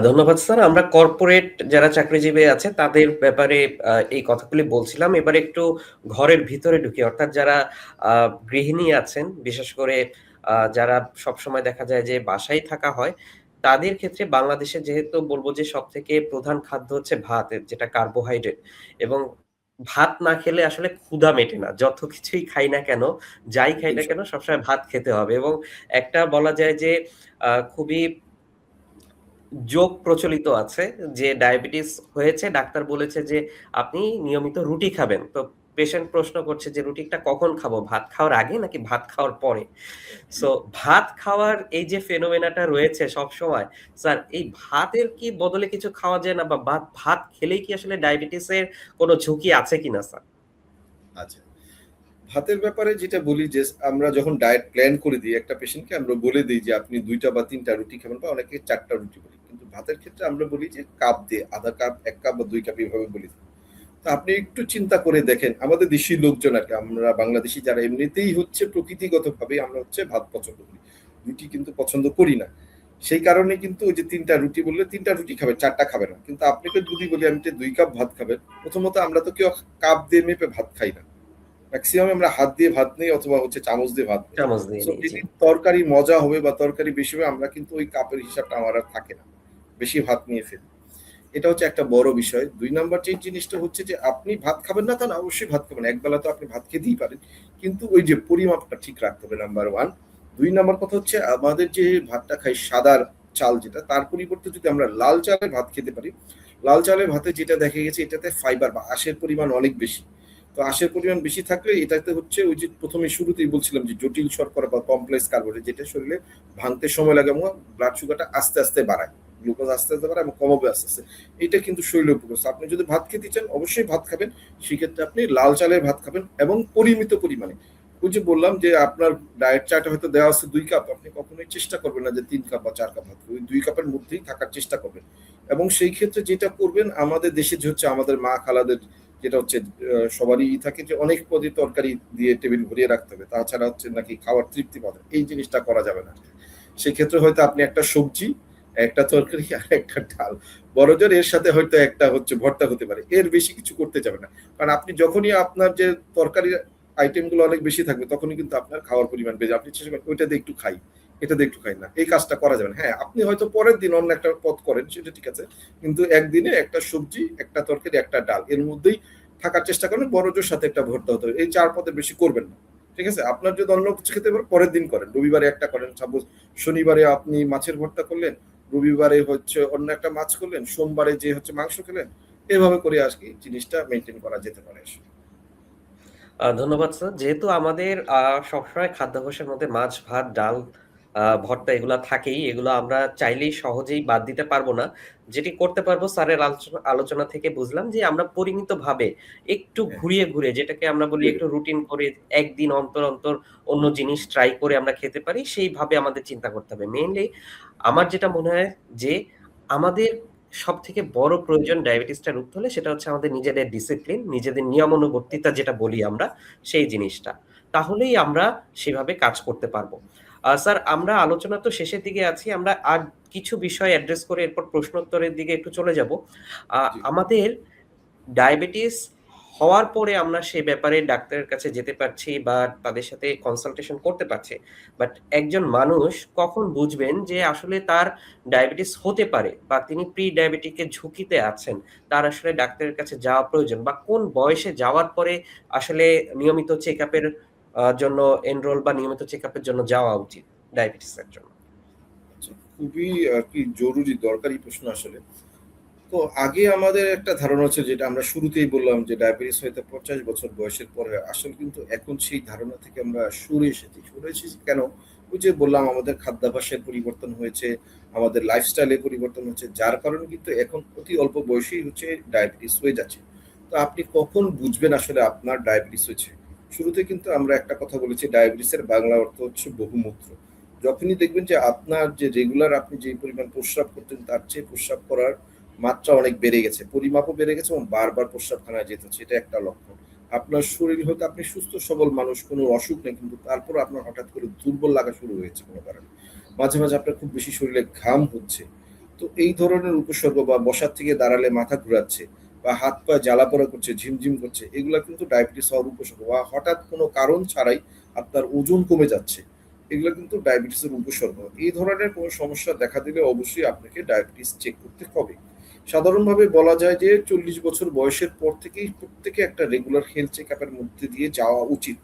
ধন্যবাদ স্যার। আমরা কর্পোরেট যারা চাকরিজীবী আছে তাদের ব্যাপারে এই কথাগুলি বলছিলাম। এবার একটু ঘরের ভিতরে ঢুকি। অর্থাৎ যারা গৃহিণী আছেন, বিশেষ করে যারা সবসময় দেখা যায় যে বাসায় থাকা হয়, তাদের ক্ষেত্রে বাংলাদেশে যেহেতু বলব যে সবথেকে প্রধান খাদ্য হচ্ছে ভাত, যেটা কার্বোহাইড্রেট, এবং ভাত না খেলে আসলে ক্ষুধা মেটে না। যত কিছুই খাই না কেন, যাই খাই না কেন ইনশাল্লাহ। সবসময় ভাত খেতে হবে, এবং একটা বলা যায় যে খুবই যোগ প্রচলিত আছে যে ডায়াবেটিস হয়েছে, ডাক্তার বলেছে যে আপনি নিয়মিত রুটি খাবেন। তো পেশেন্ট প্রশ্ন করছে যে রুটিটা কখন খাবো? ভাত খাওয়ার আগে নাকি ভাত খাওয়ার পরে? সো ভাত খাওয়ার এই যে ফেনোমেনাটা রয়েছে সবসময়, স্যার এই ভাতের কি বদলে কিছু খাওয়া যায় না? বা ভাত খেলেই কি আসলে ডায়াবেটিসের কোনো ঝুঁকি আছে কিনা স্যার? আচ্ছা, ভাতের ব্যাপারে যেটা বলি যে আমরা যখন ডায়েট প্ল্যান করে দিই একটা পেশেন্টকে, আমরা বলে দিই যে আপনি 2টা বা 3টা রুটি খাবেন, বা অনেকে 4টা রুটি বলি, কিন্তু ভাতের ক্ষেত্রে আমরা বলি যে কাপ দিয়ে, আধা কাপ, 1 কাপ বা 2 কাপ, এভাবে বলি। তো আপনি একটু চিন্তা করে দেখেন, আমাদের দেশি লোকজন আর কি, আমরা বাংলাদেশি যারা এমনিতেই হচ্ছে প্রকৃতিগতভাবে আমরা হচ্ছে ভাত পছন্দ করি, রুটি কিন্তু পছন্দ করি না। সেই কারণে কিন্তু ওই যে ৩টা রুটি বললে ৩টা রুটি খাবেন, ৪টা খাবেন না। কিন্তু আপনাকে যদি বলি আমি ২ কাপ ভাত খাবেন, প্রথমত আমরা তো কেউ কাপ দিয়ে মেপে ভাত খাই না। ম্যাক্সিমাম আমরা হাত দিয়ে ভাত নেই অথবা হচ্ছে চামচ দিয়ে ভাত নেই। চামচ দিয়ে সো নিই, জি। যেদিন তরকারি মজা হবে বা তরকারি বেশি হবে আমরা কিন্তু ওই কাপের হিসাবটা আমার আর থাকে না। বেশি ভাত নিয়ে ফেলি। এটা হচ্ছে একটা বড় বিষয়। ২ নাম্বার যে জিনিসটা হচ্ছে যে আপনি ভাত খাবেন না তা না, অবশ্যই ভাত খাবেন। একবেলা তো আপনি ভাত খেতেই পারেন। কিন্তু ওই যে পরিমাপটা ঠিক রাখতে হবে নাম্বার ১। ২ নাম্বার কথা হচ্ছে আমাদের যে ভাতটা খাই সাদা চাল যেটা, তার পরিবর্তে যদি আমরা লাল চালের ভাত খেতে পারি, লাল চালের ভাতে যেটা দেখা গেছে এটাতে ফাইবার বা আঁশের পরিমাণ অনেক বেশি। তো আঁশের পরিমাণ বেশি থাকলে এটাতে হচ্ছে ওই যে প্রথমে শুরুতেই বলছিলাম যে জটিল শর্করা বা কমপ্লেক্স কার্বোহাইড্রেট যেটা শরীরে ভাঙতে সময় লাগে এবং ব্লাড সুগারটা আস্তে আস্তে বাড়ায়, গ্লুকোজ আস্তে আস্তে বাড়ায় এবং কমাবে আস্তে আস্তে। এটা কিন্তু শরীরের উপকার। আপনি যদি ভাত খেতে চান অবশ্যই ভাত খাবেন, সেক্ষেত্রে আপনি লাল চালের ভাত খাবেন এবং পরিমিত পরিমাণে। ওই যে বললাম যে আপনার ডায়েট চার্টে হয়তো দেওয়া আছে ২ কাপ, আপনি কখনোই চেষ্টা করবেন না যে ৩ কাপ বা ৪ কাপ ভাত, ওই ২ কাপের মধ্যেই থাকার চেষ্টা করবেন। এবং সেই ক্ষেত্রে যেটা করবেন আমাদের দেশে যে হচ্ছে আমাদের মা খালাদের যেটা হচ্ছে সবারই থাকে যে অনেক পদে তরকারি দিয়ে টেবিল ভরিয়ে রাখতে হবে, তাছাড়া হচ্ছে নাকি খাওয়ার তৃপ্তি পাবে, এই জিনিসটা করা যাবে না। সেক্ষেত্রে হয়তো আপনি একটা সবজি, একটা তরকারি আর একটা ডাল, বড়জোর এর সাথে হয়তো একটা হচ্ছে ভর্তা হতে পারে, এর বেশি কিছু করতে যাবে না। কারণ আপনি যখনই আপনার যে তরকারি আইটেম গুলো অনেক বেশি থাকবে তখনই কিন্তু আপনার খাওয়ার পরিমাণ বেড়ে, আপনি চেষ্টা করেন ওইটা দিয়ে একটু খাই, এটা দিয়ে একটু খাই না, এই কাজটা করা যাবে না। হ্যাঁ, আপনি হয়তো পরের দিন অন্য একটা পদ করেন, সেটা ঠিক আছে, কিন্তু একদিনে একটা সবজি, একটা তরকারি, একটা ডাল, এর মধ্যেই থাকার চেষ্টা করেন। বড়জোর সাথে একটা ভর্তা হতে হবে, এই ৪ পদের বেশি করবেন না। ঠিক আছে, আপনার যদি অন্য কিছু খেতে পারেন পরের দিন করেন, রবিবারে একটা করেন, সাপোজ শনিবারে আপনি মাছের ভর্তা করলেন, রবিবারে হচ্ছে অন্য একটা মাছ করলেন, সোমবারে যে হচ্ছে মাংস খেলেন, এভাবে করে আর কি জিনিসটা মেনটেন করা যেতে পারে। ধন্যবাদ স্যার। যেহেতু আমাদের সবসময় খাদ্যাভ্যাসের মধ্যে মাছ, ভাত, ডাল, ভর্তা এগুলা থাকেই। এগুলো আমরা চাইলেই সহজেই বাদ দিতে পারবো না। যেটি করতে পারবো স্যারের আলোচনা থেকে বুঝলাম যে আমরা পরিমিতভাবে একটু হ্যাঁ, ঘুরিয়ে, ঘুরিয়ে যেটাকে আমরা বলি ঘুরিয়ে একটু রুটিন করে একদিন অন্তর, অন্তর অন্য জিনিস ট্রাই করে আমরা খেতে পারি। সেইভাবে আমাদের চিন্তা করতে হবে। মেইনলি আমার যেটা মনে হয় যে আমাদের সবথেকে বড় প্রয়োজন ডায়াবেটিসটা রুখতে হলে সেটা হচ্ছে আমাদের নিজেদের ডিসিপ্লিন, নিজেদের নিয়মানুবর্তিতা যেটা বলি আমরা, সেই জিনিসটা। তাহলেই আমরা সেভাবে কাজ করতে পারবো। স্যার আমরা আলোচনা তো শেষের দিকে আছি। আমরা আর কিছু বিষয় অ্যাড্রেস করে এরপর প্রশ্নোত্তরের দিকে একটু চলে যাব। জি। আমাদের ডায়াবেটিস হওয়ার পরে আমরা সে ব্যাপারে ডাক্তারের কাছে যেতে পারছি বা তাদের সাথে কনসালটেশন করতে পারছি। বাট একজন মানুষ কখন বুঝবেন যে আসলে তার ডায়াবেটিস হতে পারে বা তিনি প্রি-ডায়াবেটিক এর ঝুঁকিতে আছেন, তার আসলে ডাক্তারের কাছে যাওয়া প্রয়োজন বা কোন বয়সে যাওয়ার পরে আসলে নিয়মিত চেকআপের জন্য এনরোল বা নিয়মিত চেকআপের জন্য যাওয়া উচিত ডায়াবেটিসের জন্য? আচ্ছা, খুবই আর কি জরুরি দরকারি প্রশ্ন আসলে। তো আগে আমাদের একটা ধারণা ছিল যেটা আমরা শুরুতেই বললাম যে ডায়াবেটিস হয়তো ৫০ বছর বয়সের পরে হয়। আসলে কিন্তু এখন সেই ধারণা থেকে আমরা সরে এসেছি। সরে এসেছি কেন? ওই যে বললাম আমাদের খাদ্যাভ্যাসের পরিবর্তন হয়েছে, আমাদের লাইফস্টাইলে পরিবর্তন হচ্ছে। যার কারণে কিন্তু এখন অতি অল্প বয়সেই হচ্ছে ডায়াবেটিস হয়ে যাচ্ছে। তো আপনি কখন বুঝবেন আসলে আপনার ডায়াবেটিস হয়েছে? শুরুতে কিন্তু আমরা একটা কথা বলেছি, ডায়াবেটিসের বাংলা অর্থ হচ্ছে বহুমূত্র। যখনই দেখবেন যে আপনার যে রেগুলার আপনি যে পরিমাণ প্রস্রাব করতেন তার চেয়ে প্রস্রাব করার মাত্রা অনেক বেড়ে গেছে, পরিমাপও বেড়ে গেছে এবং বারবার প্রস্রাবখানায় যেতে হচ্ছে, এটা একটা লক্ষণ। আপনার শরীর হয়তো আপনি সুস্থ সবল মানুষ, কোনো অসুখ নেই, কিন্তু তারপর আপনার হঠাৎ করে দুর্বল লাগা শুরু হয়েছে কোনো কারণে। মাঝে মাঝে আপনার খুব বেশি শরীরে ঘাম হচ্ছে। তো এই ধরনের উপসর্গ বা বসার থেকে দাঁড়ালে মাথা ঘুরাচ্ছে বা হাত পা জ্বালা পোড়া করছে, ঝিমঝিম করছে, এগুলা কিন্তু ডায়াবেটিস হওয়ার উপসর্গ। বা হঠাৎ কোনো কারণ ছাড়াই আপনার ওজন কমে যাচ্ছে, এগুলো কিন্তু ডায়াবেটিসের উপসর্গ। এই ধরনের কোনো সমস্যা দেখা দিলে অবশ্যই আপনাকে ডায়াবেটিস চেক করতে হবে। সাধারণভাবে বলা যায় যে ৪০ বছর বয়সের পর থেকেই প্রত্যেকে একটা রেগুলার হেলথ চেকআপের মধ্যে দিয়ে যাওয়া উচিত।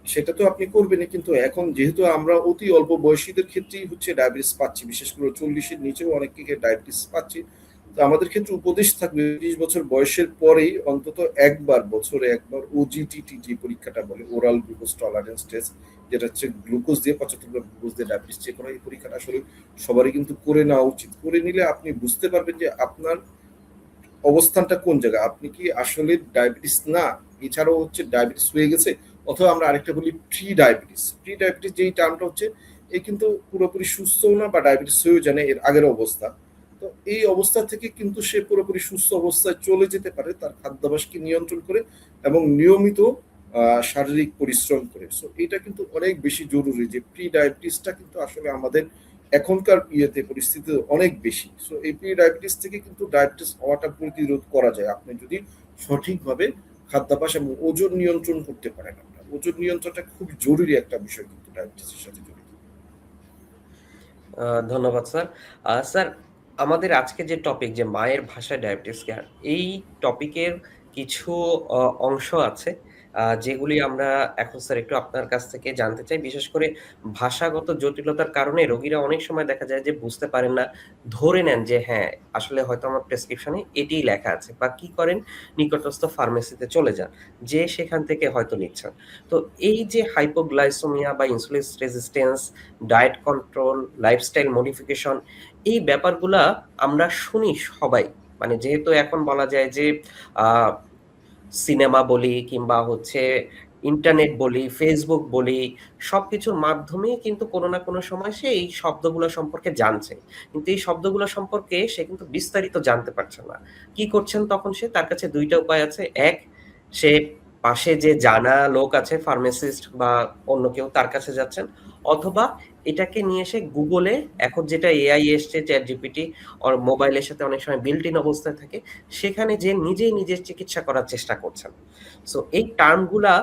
সেটা তো আপনি করবেনই, কিন্তু এখন যেহেতু আমরা অতি অল্প বয়সীদের ক্ষেত্রেই হচ্ছে ডায়াবেটিস পাচ্ছি, বিশেষ করে ৪০-এর নিচেও অনেককে ডায়াবেটিস পাচ্ছি। তো আমাদের ক্ষেত্রে উপদেশ থাকবে ৩০ বছর বয়সের পরেই অন্তত একবার, বছরে একবার ওজিটিটি যে পরীক্ষাটা বলে, ওরাল গ্লুকোজ টলারেন্স টেস্ট, যেটা হচ্ছে গ্লুকোজ দিয়ে ৭৫ গ্রাম গ্লুকোজ দিয়ে ডায়াবেটিস চেক করা, এই পরীক্ষাটা আসলে সবারই কিন্তু করে নেওয়া উচিত। করে নিলে আপনি বুঝতে পারবেন যে আপনার অবস্থানটা কোন জায়গায়, আপনি কি আসলে ডায়াবেটিস না এছাড়াও হচ্ছে ডায়াবেটিস হয়ে গেছে, অথবা আমরা আরেকটা বলি প্রি ডায়াবেটিস। প্রি ডায়াবেটিস যেই টার্মটা হচ্ছে এই কিন্তু পুরোপুরি সুস্থও না বা ডায়াবেটিস হয়েও জানে এর আগের অবস্থা। তো এই অবস্থা থেকে কিন্তু সে পুরোপুরি সুস্থ অবস্থায় চলে যেতে পারে তার খাদ্যাভ্যাসকে নিয়ন্ত্রণ করে এবং নিয়মিত শারীরিক পরিশ্রম করে। সো এটা কিন্তু অনেক বেশি জরুরি যে প্রি ডায়াবেটিসটা কিন্তু আসলে আমাদের এখনকার পরিস্থিতি অনেক বেশি। সো এই প্রি ডায়াবেটিস থেকে কিন্তু ডায়াবেটিস হওয়াটা প্রতিরোধ করা যায় আপনি যদি সঠিকভাবে খাদ্যাভ্যাস এবং ওজন নিয়ন্ত্রণ করতে পারেন। আপনার ওজন নিয়ন্ত্রণটা খুব জরুরি একটা বিষয় কিন্তু ডায়াবেটিসের সাথে জড়িত। ধন্যবাদ স্যার। স্যার, আমাদের আজকে যে টপিক যে মায়ের ভাষায় ডায়াবেটিস কেয়ার, এই টপিকের কিছু অংশ আছে যেগুলি আমরা এখন স্যার একটু আপনার কাছ থেকে জানতে চাই। বিশেষ করে ভাষাগত জটিলতার কারণে রোগীরা অনেক সময় দেখা যায় যে বুঝতে পারেন না। ধরে নেন যে হ্যাঁ, আসলে হয়তো আমার প্রেসক্রিপশনে এটিই লেখা আছে, বা কি করেন নিকটস্থ ফার্মেসিতে চলে যান। যেয়ে সেখান থেকে হয়তো নিচ্ছেন। তো এই যে হাইপোগ্লাইসেমিয়া বা insulin resistance, diet control, lifestyle modification, এই ব্যাপারগুলা আমরা শুনি সবাই। মানে যেহেতু এখন বলা যায় যে আ সিনেমা বলি কিংবা হচ্ছে ইন্টারনেট বলি, ফেসবুক বলি, সবকিছুর মাধ্যমেই কিন্তু কোনো না কোনো সময় সে এই শব্দগুলো সম্পর্কে জানছে। কিন্তু এই শব্দগুলো সম্পর্কে সে কিন্তু বিস্তারিত জানতে পারছে না। কি করছেন তখন সে? তার কাছে ২ টা উপায় আছে। এক, সে পাশে যে জানা লোক আছে ফার্মাসিস্ট বা অন্য কেউ, তার কাছে যাচ্ছেন। অথবা এটাকে নিয়ে এসে গুগলে, এখন যেটা এআই এসছে, ChatGPT ওর মোবাইলের সাথে অনেক সময় built in অবস্থায় থাকে, সেখানে যেয়ে নিজেই নিজের চিকিৎসা করার চেষ্টা করছেন। সো এই টার্মগুলা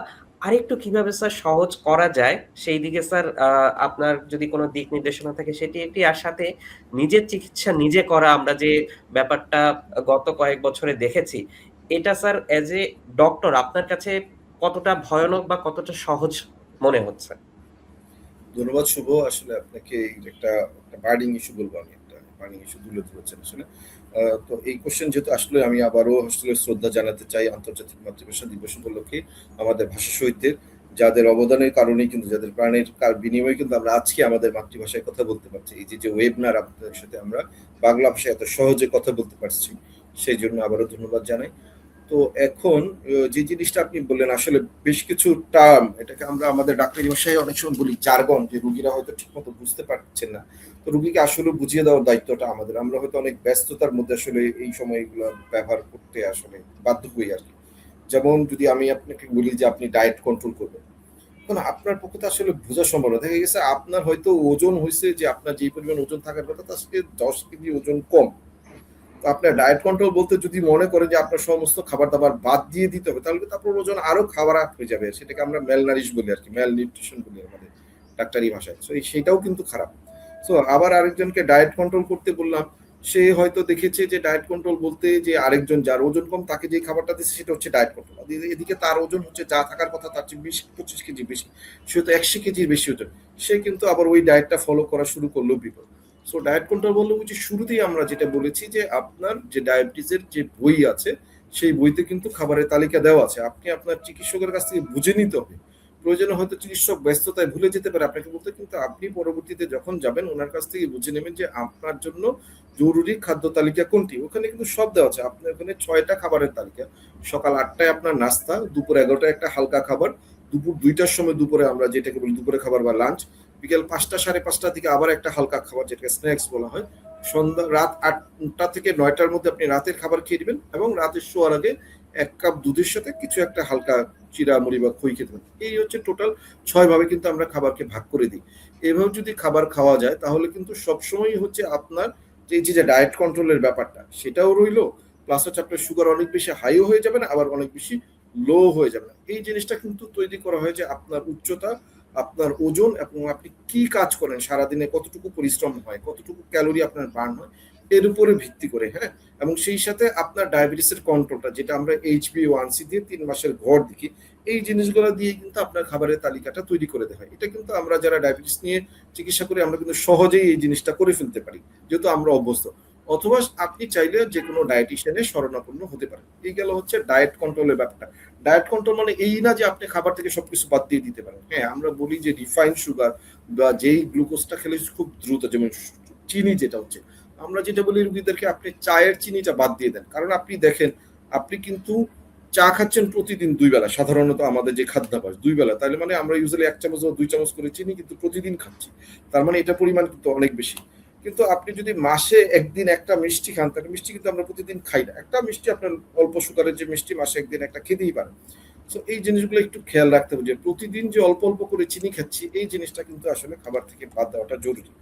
আরেকটু কিভাবে স্যার সহজ করা যায়, সেই দিকে স্যার আপনার যদি কোনো দিক নির্দেশনা থাকে সেটি একটি। আর সাথে নিজের চিকিৎসা নিজে করা, আমরা যে ব্যাপারটা গত কয়েক বছরে দেখেছি, এটা স্যার এজ এ ডক্টর আপনার কাছে কতটা ভয়ানক বা কতটা সহজ মনে হচ্ছে? ধন্যবাদ শুভ। আসলে আপনাকে একটা বার্নিং ইস্যু বলবো, আমি একটা বার্নিং ইস্যু তুলে ধরেছেন আসলে। তো এই কোশ্চেন যেহেতু আসলে আমি আবারও আসলে শ্রদ্ধা জানাতে চাই আন্তর্জাতিক মাতৃভাষা দিবস উপলক্ষে আমাদের ভাষা শহীদদের, যাদের অবদানের কারণেই কিন্তু, যাদের প্রাণের বিনিময়ে কিন্তু আমরা আজকে আমাদের মাতৃভাষায় কথা বলতে পারছি। এই যে ওয়েবনার আপনাদের সাথে আমরা বাংলা ভাষায় এত সহজে কথা বলতে পারছি, সেই জন্য আবারও ধন্যবাদ জানাই। তো এখন যে জিনিসটা আপনি বললেন আসলে বেশ কিছু টার্ম, এটাকে আমরা আমাদের ডাক্তারি ভাষায় অনেক সময় বলি জার্গন, যে রুগীরা হয়তো ঠিকমতো বুঝতে পারছেন না। তো রুগীকে আসলে বুঝিয়ে দেওয়ার দায়িত্বটা আমাদের। আমরা হয়তো অনেক ব্যস্ততার মধ্যে আসলে এই সময় এগুলো ব্যবহার করতে আসলে বাধ্য হই আর কি। যেমন যদি আমি আপনাকে বলি যে আপনি ডায়েট কন্ট্রোল করবেন, তখন আপনার পক্ষে তো আসলে বোঝা সম্ভব না। দেখা গেছে আপনার হয়তো ওজন হয়েছে, যে আপনার যে পরিমাণ ওজন থাকার কথা তার থেকে 10 কেজি ওজন কম। আপনার ডায়েট কন্ট্রোল বলতে যদি মনে করেন যে আপনার সমস্ত খাবার দাবার বাদ দিয়ে দিতে হবে, তাহলে কিন্তু আপনার ওজন আরো খারাপ হয়ে যাবে। সেটাকে আমরা ম্যালনারিশ বলি আর কি, ম্যাল নিউট্রিশন বলি আমাদের ডাক্তারি ভাষায়। সো সেটাও কিন্তু খারাপ। সো আবার আরেকজনকে ডায়েট কন্ট্রোল করতে বললাম, সে হয়তো দেখেছে যে ডায়েট কন্ট্রোল বলতে যে আরেকজন যার ওজন কম তাকে যে খাবারটা দিচ্ছে সেটা হচ্ছে ডায়েট কন্ট্রোল। এদিকে তার ওজন হচ্ছে যা থাকার কথা তার চেয়ে 20-25 কেজি বেশি, সে তো 100 কেজির বেশি ওজন, সে কিন্তু আবার ওই ডায়েটটা ফলো করা শুরু করলো, বিপদ। সো ডায়েট কন্ট্রোল বললো যে শুরুতেই আমরা যেটা বলেছি যে আপনার যে ডায়াবেটিসের যে বই আছে, সেই বইতে কিন্তু খাবারের তালিকা দেওয়া আছে। আপনি আপনার চিকিৎসকের কাছ থেকে বুঝে নিতে হবে। প্রয়োজনে হয়তো চিকিৎসক ব্যস্ততায় ভুলে যেতে পারে আপনাকে বলতে, কিন্তু আপনি পরবর্তীতে যখন যাবেন ওনার কাছ থেকে বুঝে নেবেন যে আপনার জন্য জরুরি খাদ্য তালিকা কোনটি। ওখানে কিন্তু সব দেওয়া আছে। আপনার ওখানে 6টা খাবারের তালিকা। সকাল 8টায় আপনার নাস্তা, দুপুর 11টায় একটা হালকা খাবার, দুপুর 2টার সময় দুপুরে আমরা যেটাকে বলি দুপুরে খাবার বা লাঞ্চ, বিকেল 5টা 5:30 থেকে আবার একটা হালকা খাবার যেটাকে স্ন্যাক্স বলা হয়, সন্ধ্যা রাত 8টা থেকে 9টার মধ্যে আপনি রাতের খাবার খেয়ে দিবেন, এবং রাতের শোয়ার আগে 1 কাপ দুধের সাথে কিছু একটা হালকা চিরা মুড়ি বা খই খেতে পারেন। এই হচ্ছে টোটাল 6 ভাবে কিন্তু আমরা খাবারকে ভাগ করে দিই। এভাবে যদি খাবার খাওয়া যায় তাহলে কিন্তু সবসময় হচ্ছে আপনার যে ডায়েট কন্ট্রোলের ব্যাপারটা সেটাও রইলো, প্লাস হচ্ছে আপনার সুগার অনেক বেশি হাইও হয়ে যাবে না, আবার অনেক বেশি লো হয়ে যাবে না। এই জিনিসটা কিন্তু তৈরি করা হয় যে আপনার উচ্চতা, আপনার ওজন, এবং আপনি কি কাজ করেন সারাদিনে, কতটুকু পরিশ্রম হয়, কতটুকু ক্যালোরি আপনার বার্ন হয়, এর উপরে ভিত্তি করে। হ্যাঁ, এবং সেই সাথে আপনার ডায়াবেটিসের কন্ট্রোলটা, যেটা আমরা HbA1c দিয়ে 3 মাসের গড় দেখি, এই জিনিসগুলো দিয়ে কিন্তু আপনার খাবারের তালিকাটা তৈরি করে দেওয়া হয়। এটা কিন্তু আমরা যারা ডায়াবেটিস নিয়ে চিকিৎসা করি আমরা কিন্তু সহজেই এই জিনিসটা করে ফেলতে পারি, যেহেতু আমরা অভ্যস্ত। অথবা আপনি চাইলে যে কোনো ডায়েটিশিয়ানের শরণাপন্ন হতে পারেন। এই গেল হচ্ছে ডায়েট কন্ট্রোলের ব্যাপারটা। ডায়েট কন্ট্রোল মানে এই না যে আপনি খাবার থেকে সবকিছু বাদ দিয়ে দিতে পারেন। হ্যাঁ, আমরা বলি যে রিফাইন সুগার বা যেই গ্লুকোজটা খেলে খুব দ্রুত, যেমন চিনি যেটা হচ্ছে, আমরা যেটা বলি রুগীদেরকে আপনি চায়ের চিনিটা বাদ দিয়ে দেন। কারণ আপনি দেখেন, আপনি কিন্তু চা খাচ্ছেন প্রতিদিন 2 বেলা, সাধারণত আমাদের যে খাদ্যাভ্যাস 2 বেলা, তাহলে মানে আমরা ইউজুয়ালি 1 চামচ বা 2 চামচ করে চিনি কিন্তু প্রতিদিন খাচ্ছি। তার মানে এটা পরিমাণ কিন্তু অনেক বেশি। কিন্তু আপনি যদি মাসে একদিন একটা মিষ্টি খান, তাহলে মিষ্টি কিন্তু আমরা প্রতিদিন খাই না। একটা মিষ্টি আপনার অল্প সুগারের যে মিষ্টি, মাসে একদিন একটা খেতেই পারেন। সো এই জিনিসগুলো একটু খেয়াল রাখতে হবে যে প্রতিদিন যে অল্প অল্প করে চিনি খাচ্ছি এই জিনিসটা কিন্তু আসলে খাবার থেকে বাদ দেওয়াটা জরুরি।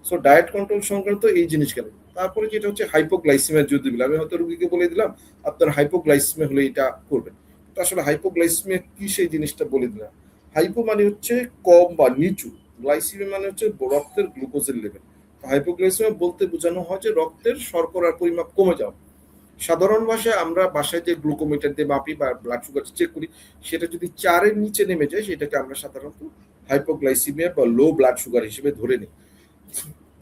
সো ডায়েট কন্ট্রোল সংক্রান্ত এই জিনিস গেল। তারপরে যেটা হচ্ছে হাইপোগ্লাইসিমিয়া, যদি বলি আমি হয়তো রুগীকে বলে দিলাম আপনার হাইপোগ্লাইসিমিয়া হলে এটা করবেন, তো আসলে হাইপোগ্লাইসিমিয়া কি সেই জিনিসটা বলে দিলাম। হাইপো মানে হচ্ছে কম বা নিচু, গ্লাইসিমিয়া মানে হচ্ছে রক্তের গ্লুকোজের লেভেল। হাইপোগ্লাইসিমিয়া বলতে বোঝানো হয় যে রক্তের শর্করার পরিমাপ কমে যাওয়া। সাধারণ ভাষায় আমরা বাসায় যে গ্লুকোমিটার দিয়ে মাপি বা ব্লাড সুগার চেক করি, সেটা যদি 4-এর নিচে নেমে যায় সেটাকে আমরা সাধারণত হাইপোগ্লাইসিমিয়া বা লো ব্লাড সুগার হিসেবে ধরে নিই।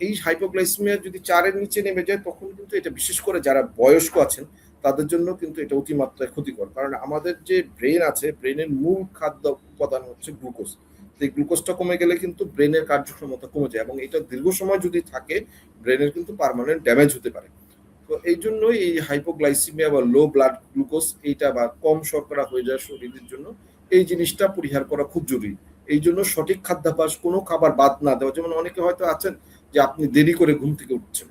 এই হাইপোগ্লাইসিমিয়া যদি 4-এর নিচে নেমে যায় তখন কিন্তু এটা, বিশেষ করে যারা বয়স্ক আছেন তাদের জন্য কিন্তু এটা অতিমাত্রায় ক্ষতিকর, কারণ আমাদের যে ব্রেন আছে, ব্রেনের মূল খাদ্য উপাদান হচ্ছে গ্লুকোজ। এই গ্লুকোজটা কমে গেলে কিন্তু ব্রেনের কার্যক্ষমতা কমে যায়, এবং এটা দীর্ঘ সময় যদি থাকে ব্রেনের কিন্তু পার্মানেন্ট ড্যামেজ হতে পারে। তো এই জন্যই এই হাইপোগ্লাইসিমিয়া বা লো ব্লাড গ্লুকোজ এইটা বা কম শর্করা হয়ে যায় শরীরের জন্য, এই জিনিসটা পরিহার করা খুব জরুরি। এই জন্য সঠিক খাদ্যাভ্যাস, কোনো খাবার বাদ না দেওয়া। যেমন অনেকে হয়তো আছেন যে আপনি দেরি করে ঘুম থেকে উঠছেন,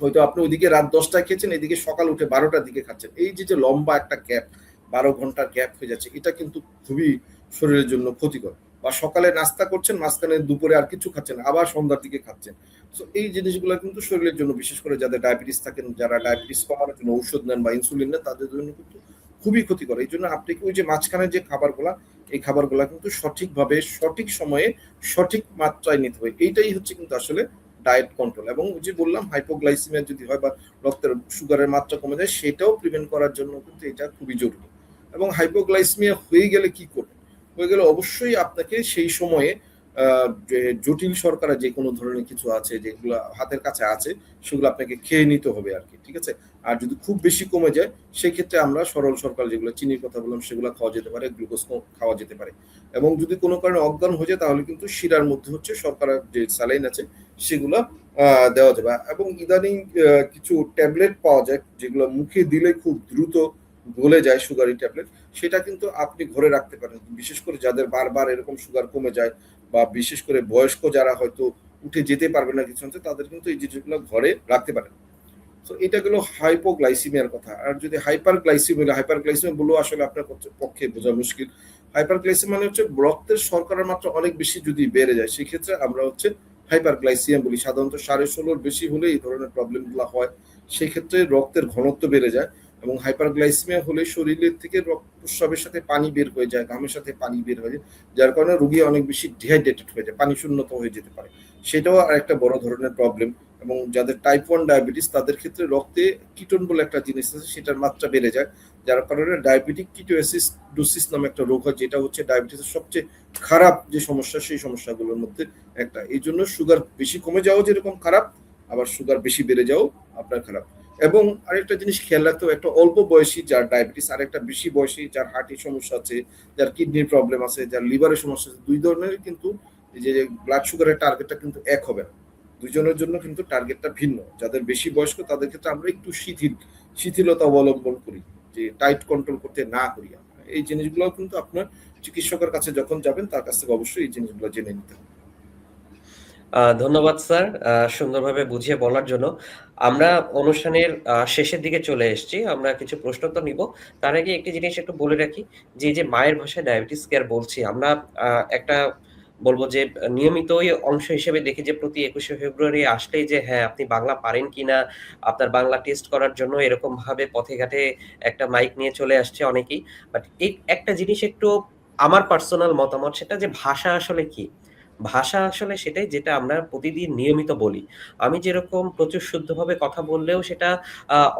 হয়তো আপনি ওইদিকে রাত 10টায় খেয়েছেন, এদিকে সকাল উঠে 12টার দিকে খাচ্ছেন, এই যে লম্বা একটা গ্যাপ, 12 ঘন্টার গ্যাপ হয়ে যাচ্ছে, এটা কিন্তু খুবই শরীরের জন্য ক্ষতিকর। বা সকালে নাস্তা করছেন, মাঝখানে দুপুরে আর কিছু খাচ্ছেন, আবার সন্ধ্যার দিকে খাচ্ছেন। তো এই জিনিসগুলো কিন্তু শরীরের জন্য, বিশেষ করে যাদের ডায়াবেটিস থাকেন, যারা ডায়াবেটিস কমানোর জন্য ঔষধ নেন বা ইনসুলিন নেন, তাদের জন্য কিন্তু খুবই ক্ষতিকর। এই জন্য আপনি ওই যে মাঝখানে যে খাবারগুলা, এই খাবারগুলা কিন্তু সঠিকভাবে সঠিক সময়ে সঠিক মাত্রায় নিতে হবে। এইটাই হচ্ছে কিন্তু আসলে ডায়েট কন্ট্রোল। এবং যে বললাম হাইপোগ্লাইসিমিয়া যদি হয় বা রক্তের সুগারের মাত্রা কমে যায়, সেটাও প্রিভেন্ট করার জন্য কিন্তু এটা খুবই জরুরি। এবং হাইপোগ্লাইসিমিয়া হয়ে গেলে কি করবেন? হয়ে গেলে অবশ্যই আপনাকে সেই সময়ে যে জটিল শর্করা যে কোনো ধরনের কিছু আছে যেগুলো হাতের কাছে আছে, সেগুলো আপনাকে খেয়ে নিতে হবে আর কি, ঠিক আছে। আর যদি খুব বেশি কমে যায়, সেক্ষেত্রে আমরা সরল শর্করা, যেগুলো চিনির কথা বললাম, সেগুলো খাওয়া যেতে পারে, গ্লুকোজ খাওয়া যেতে পারে। এবং যদি কোনো কারণে অজ্ঞান হয়ে যায়, তাহলে কিন্তু শিরার মধ্যে হচ্ছে শর্করার যে স্যালাইন আছে সেগুলো দেওয়া যাবে। এবং ইদানিং কিছু ট্যাবলেট পাওয়া যায় যেগুলো মুখে দিলে খুব দ্রুত গলে যায়, সুগারি ট্যাবলেট, সেটা কিন্তু আপনি ঘরে রাখতে পারেন। বিশেষ করে যাদের বারবার এরকম সুগার কমে যায়, বা বিশেষ করে বয়স্ক যারা হয়তো উঠে যেতে পারবে না কিছু হচ্ছে, তাদের কিন্তু এই জিনিসগুলো ঘরে রাখতে পারেন। তো এটা গেল হাইপোগ্লাইসিমিয়ার কথা। আর যদি হাইপারগ্লাইসিমিয়া বলেও আসলে আপনার পক্ষে বোঝা মুশকিল। হাইপারগ্লাইসিমিয়া মানে হচ্ছে রক্তের শর্করার মাত্রা অনেক বেশি যদি বেড়ে যায়, সেক্ষেত্রে আমরা হচ্ছে হাইপারগ্লাইসিমিয়া বলি। সাধারণত 16.5-র বেশি হলে এই ধরনের প্রবলেমগুলো হয়। সেক্ষেত্রে রক্তের ঘনত্ব বেড়ে যায়। এবং হাইপারগ্লাইসিমিয়া হলে শরীরের থেকে প্রস্রাবের সাথে পানি বের হয়ে যায়, ঘামের সাথে পানি বের হয়ে যায়, যার কারণে রোগী অনেক বেশি ডিহাইড্রেটেড হয়ে যায়, পানি শূন্যতা হয়ে যেতে পারে। সেটাও আর একটা বড় ধরনের প্রবলেম। এবং যাদের টাইপ 1 ডায়াবেটিস, তাদের ক্ষেত্রে রক্তে কিটোন বলে একটা জিনিস আছে, সেটার মাত্রা বেড়ে যায়, যার কারণে ডায়াবেটিক কিটোএসিডোসিস নামে একটা রোগ হয়, যেটা হচ্ছে ডায়াবেটিসের সবচেয়ে খারাপ যে সমস্যা, সেই সমস্যাগুলোর মধ্যে একটা। এই জন্য সুগার বেশি কমে যাওয়া যেরকম খারাপ, আবার সুগার বেশি বেড়ে যাও আপনার খারাপ। এবং আরেকটা জিনিস খেয়াল রাখতে হবে, একটা অল্প বয়সী যার ডায়াবেটিস আর একটা বেশি বয়সী যার হার্টের সমস্যা আছে, যার কিডনির প্রবলেম আছে, যার লিভারের সমস্যা আছে, দুই ধরনের কিন্তু এই যে ব্লাড সুগারের টার্গেটটা কিন্তু এক হবে না। দুজনের জন্য কিন্তু টার্গেটটা ভিন্ন। যাদের বেশি বয়স্ক তাদের ক্ষেত্রে আমরা একটু শিথিলতা অবলম্বন করি, যে টাইট কন্ট্রোল করতে না করি আমরা। এই জিনিসগুলো কিন্তু আপনার চিকিৎসকের কাছে যখন যাবেন, তার কাছ থেকে অবশ্যই এই জিনিসগুলো জেনে নিতে হবে। ধন্যবাদ স্যার সুন্দরভাবে বুঝিয়ে বলার জন্য। আমরা অনুষ্ঠানের শেষের দিকে চলে এসেছি। আমরা কিছু প্রশ্নোত্তর নিব। তার আগে একটি জিনিস একটু বলে রাখি যে, এই যে মায়ের ভাষায় ডায়াবেটিস কেয়ার বলছি, আমরা একটা বলবো যে নিয়মিতই অংশ হিসেবে দেখি যে প্রতি ২১শে ফেব্রুয়ারি আসলেই যে হ্যাঁ, আপনি বাংলা পারেন কিনা, আপনার বাংলা টেস্ট করার জন্য এরকমভাবে পথে ঘাটে একটা মাইক নিয়ে চলে আসছে অনেকেই। বাট এই একটা জিনিস একটু আমার পার্সোনাল মতামত, সেটা যে ভাষা আসলে কি? ভাষা আসলে সেটাই যেটা আমরা প্রতিদিন নিয়মিত বলি। আমি যেরকম প্রচুর শুদ্ধভাবে কথা বললেও সেটা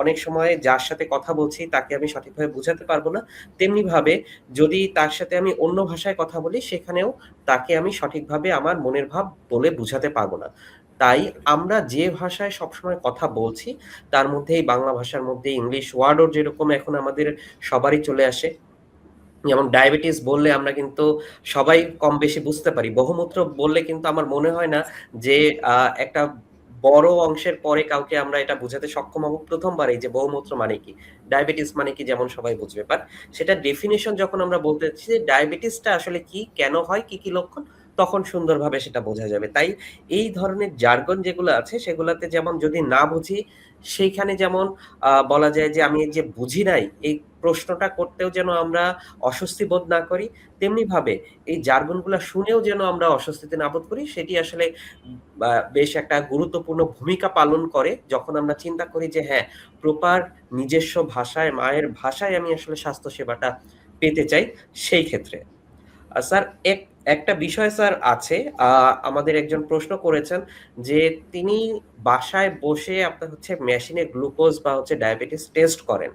অনেক সময় যার সাথে কথা বলছি তাকে আমি সঠিকভাবে বুঝাতে পারব না। তেমনিভাবে যদি তার সাথে আমি অন্য ভাষায় কথা বলি, সেখানেও তাকে আমি সঠিকভাবে আমার মনের ভাব বলে বুঝাতে পারব না। তাই আমরা যে ভাষায় সবসময় কথা বলছি, তার মধ্যে এই বাংলা ভাষার মধ্যে ইংলিশ ওয়ার্ডও যেরকম এখন আমাদের সবারই চলে আসে। যেমন ডায়াবেটিস বললে আমরা কিন্তু সবাই কম বেশি বুঝতে পারি। বহুমূত্র বললে কিন্তু আমার মনে হয় না যে আ একটা বড় অংশের পরে কাউকে আমরা এটা বুঝাতে সক্ষম হব ১ম বারেই যে বহুমূত্র মানে কি? ডায়াবেটিস মানে কি? যেমন সবাই বুঝবে। বাট সেটার ডেফিনিশন যখন আমরা বলতে যাচ্ছি যে ডায়াবেটিসটা আসলে কি? কেন হয়? কি লক্ষণ? তখন সুন্দরভাবে সেটা বোঝা যাবে। তাই এই ধরনের জার্গন যেগুলো আছে সেগুলাতে যেমন যদি না বুঝি সেইখানে যেমন বলা যায় যে আমি এই যে বুঝি নাই এই প্রশ্নটা করতেও যেন আমরা অস্বস্তি বোধ না করি, তেমনিভাবে এই জার্গনগুলা শুনেও যেন আমরা অস্বস্তিতে না বোধ করি সেটি আসলে বেশ একটা গুরুত্বপূর্ণ ভূমিকা পালন করে যখন আমরা চিন্তা করি যে হ্যাঁ, প্রপার নিজস্ব ভাষায়, মায়ের ভাষায় আমি আসলে স্বাস্থ্যসেবাটা পেতে চাই সেই ক্ষেত্রে। স্যার একটা বিষয় স্যার আছে। আ আমাদের একজন প্রশ্ন করেছেন যে তিনি বাসায় বসে আপনার হচ্ছে মেশিনে গ্লুকোজ বা হচ্ছে ডায়াবেটিস টেস্ট করেন।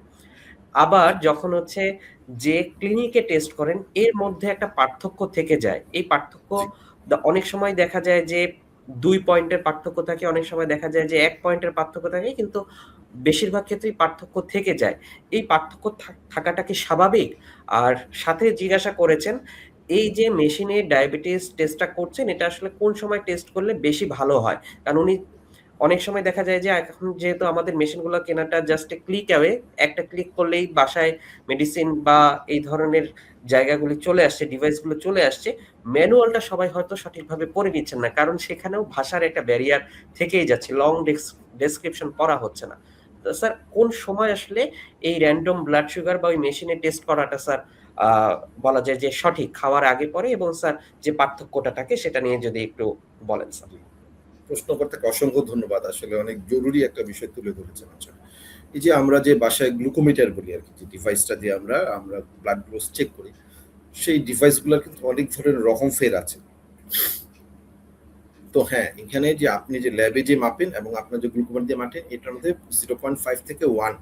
আবার যখন হচ্ছে যে ক্লিনিকে টেস্ট করেন এর মধ্যে একটা পার্থক্য থেকে যায়। এই পার্থক্য জি। অনেক সময় দেখা যায় যে ২ পয়েন্টের পার্থক্য থাকে, অনেক সময় দেখা যায় যে ১ পয়েন্টের পার্থক্য থাকে কিন্তু বেশিরভাগ ক্ষেত্রেই পার্থক্য থেকে যায়। এই পার্থক্য থাকাটা কি স্বাভাবিক? আর সাথে জিজ্ঞাসা করেছেন, এই যে মেশিনে ডায়াবেটিস টেস্টটা করছেন এটা আসলে কোন সময় টেস্ট করলে বেশি ভালো হয়? কারণ উনি অনেক সময় দেখা যায় যে এখন যেহেতু আমাদের মেশিনগুলো কেনাটা জাস্ট এ ক্লিক অ্যাওয়ে, একটা ক্লিক করলেই বাসায় মেডিসিন বা এই ধরনের জায়গাগুলি চলে আসছে, ডিভাইসগুলো চলে আসছে। ম্যানুয়ালটা সবাই হয়তো সঠিকভাবে পড়ে নিচ্ছেন না। কারণ সেখানেও ভাষার একটা ব্যারিয়ার থেকেই যাচ্ছে। লং ডেসক্রিপশন পড়া হচ্ছে না। তো স্যার কোন সময় আসলে এই র‍্যান্ডম ব্লাড সুগার বা ওই মেশিনে টেস্ট করাটা স্যার আ বলা যায় যে সঠিক খাওয়ার আগে পরে এবং স্যার যে পার্থক্যটা থাকে সেটা নিয়ে যদি একটু বলেন স্যার? জি। প্রশ্নকর্তাকে অসংখ্য ধন্যবাদ। আসলে অনেক জরুরি একটা বিষয় তুলে ধরেছেন আসলে। এই যে আমরা যে বাসায় গ্লুকোমিটার বলি আরকি, যে ডিভাইসটা দিয়ে আমরা ব্লাড গ্লুকোজ চেক করি, সেই ডিভাইস গুলার কিন্তু অনেক ধরনের রকম ফের আছে। তো হ্যাঁ, এখানে যে আপনি যে ল্যাবে যে মাপেন এবং আপনার যে গ্লুকোমিটার দিয়ে মাপেন এটার মধ্যে 0.5 থেকে 1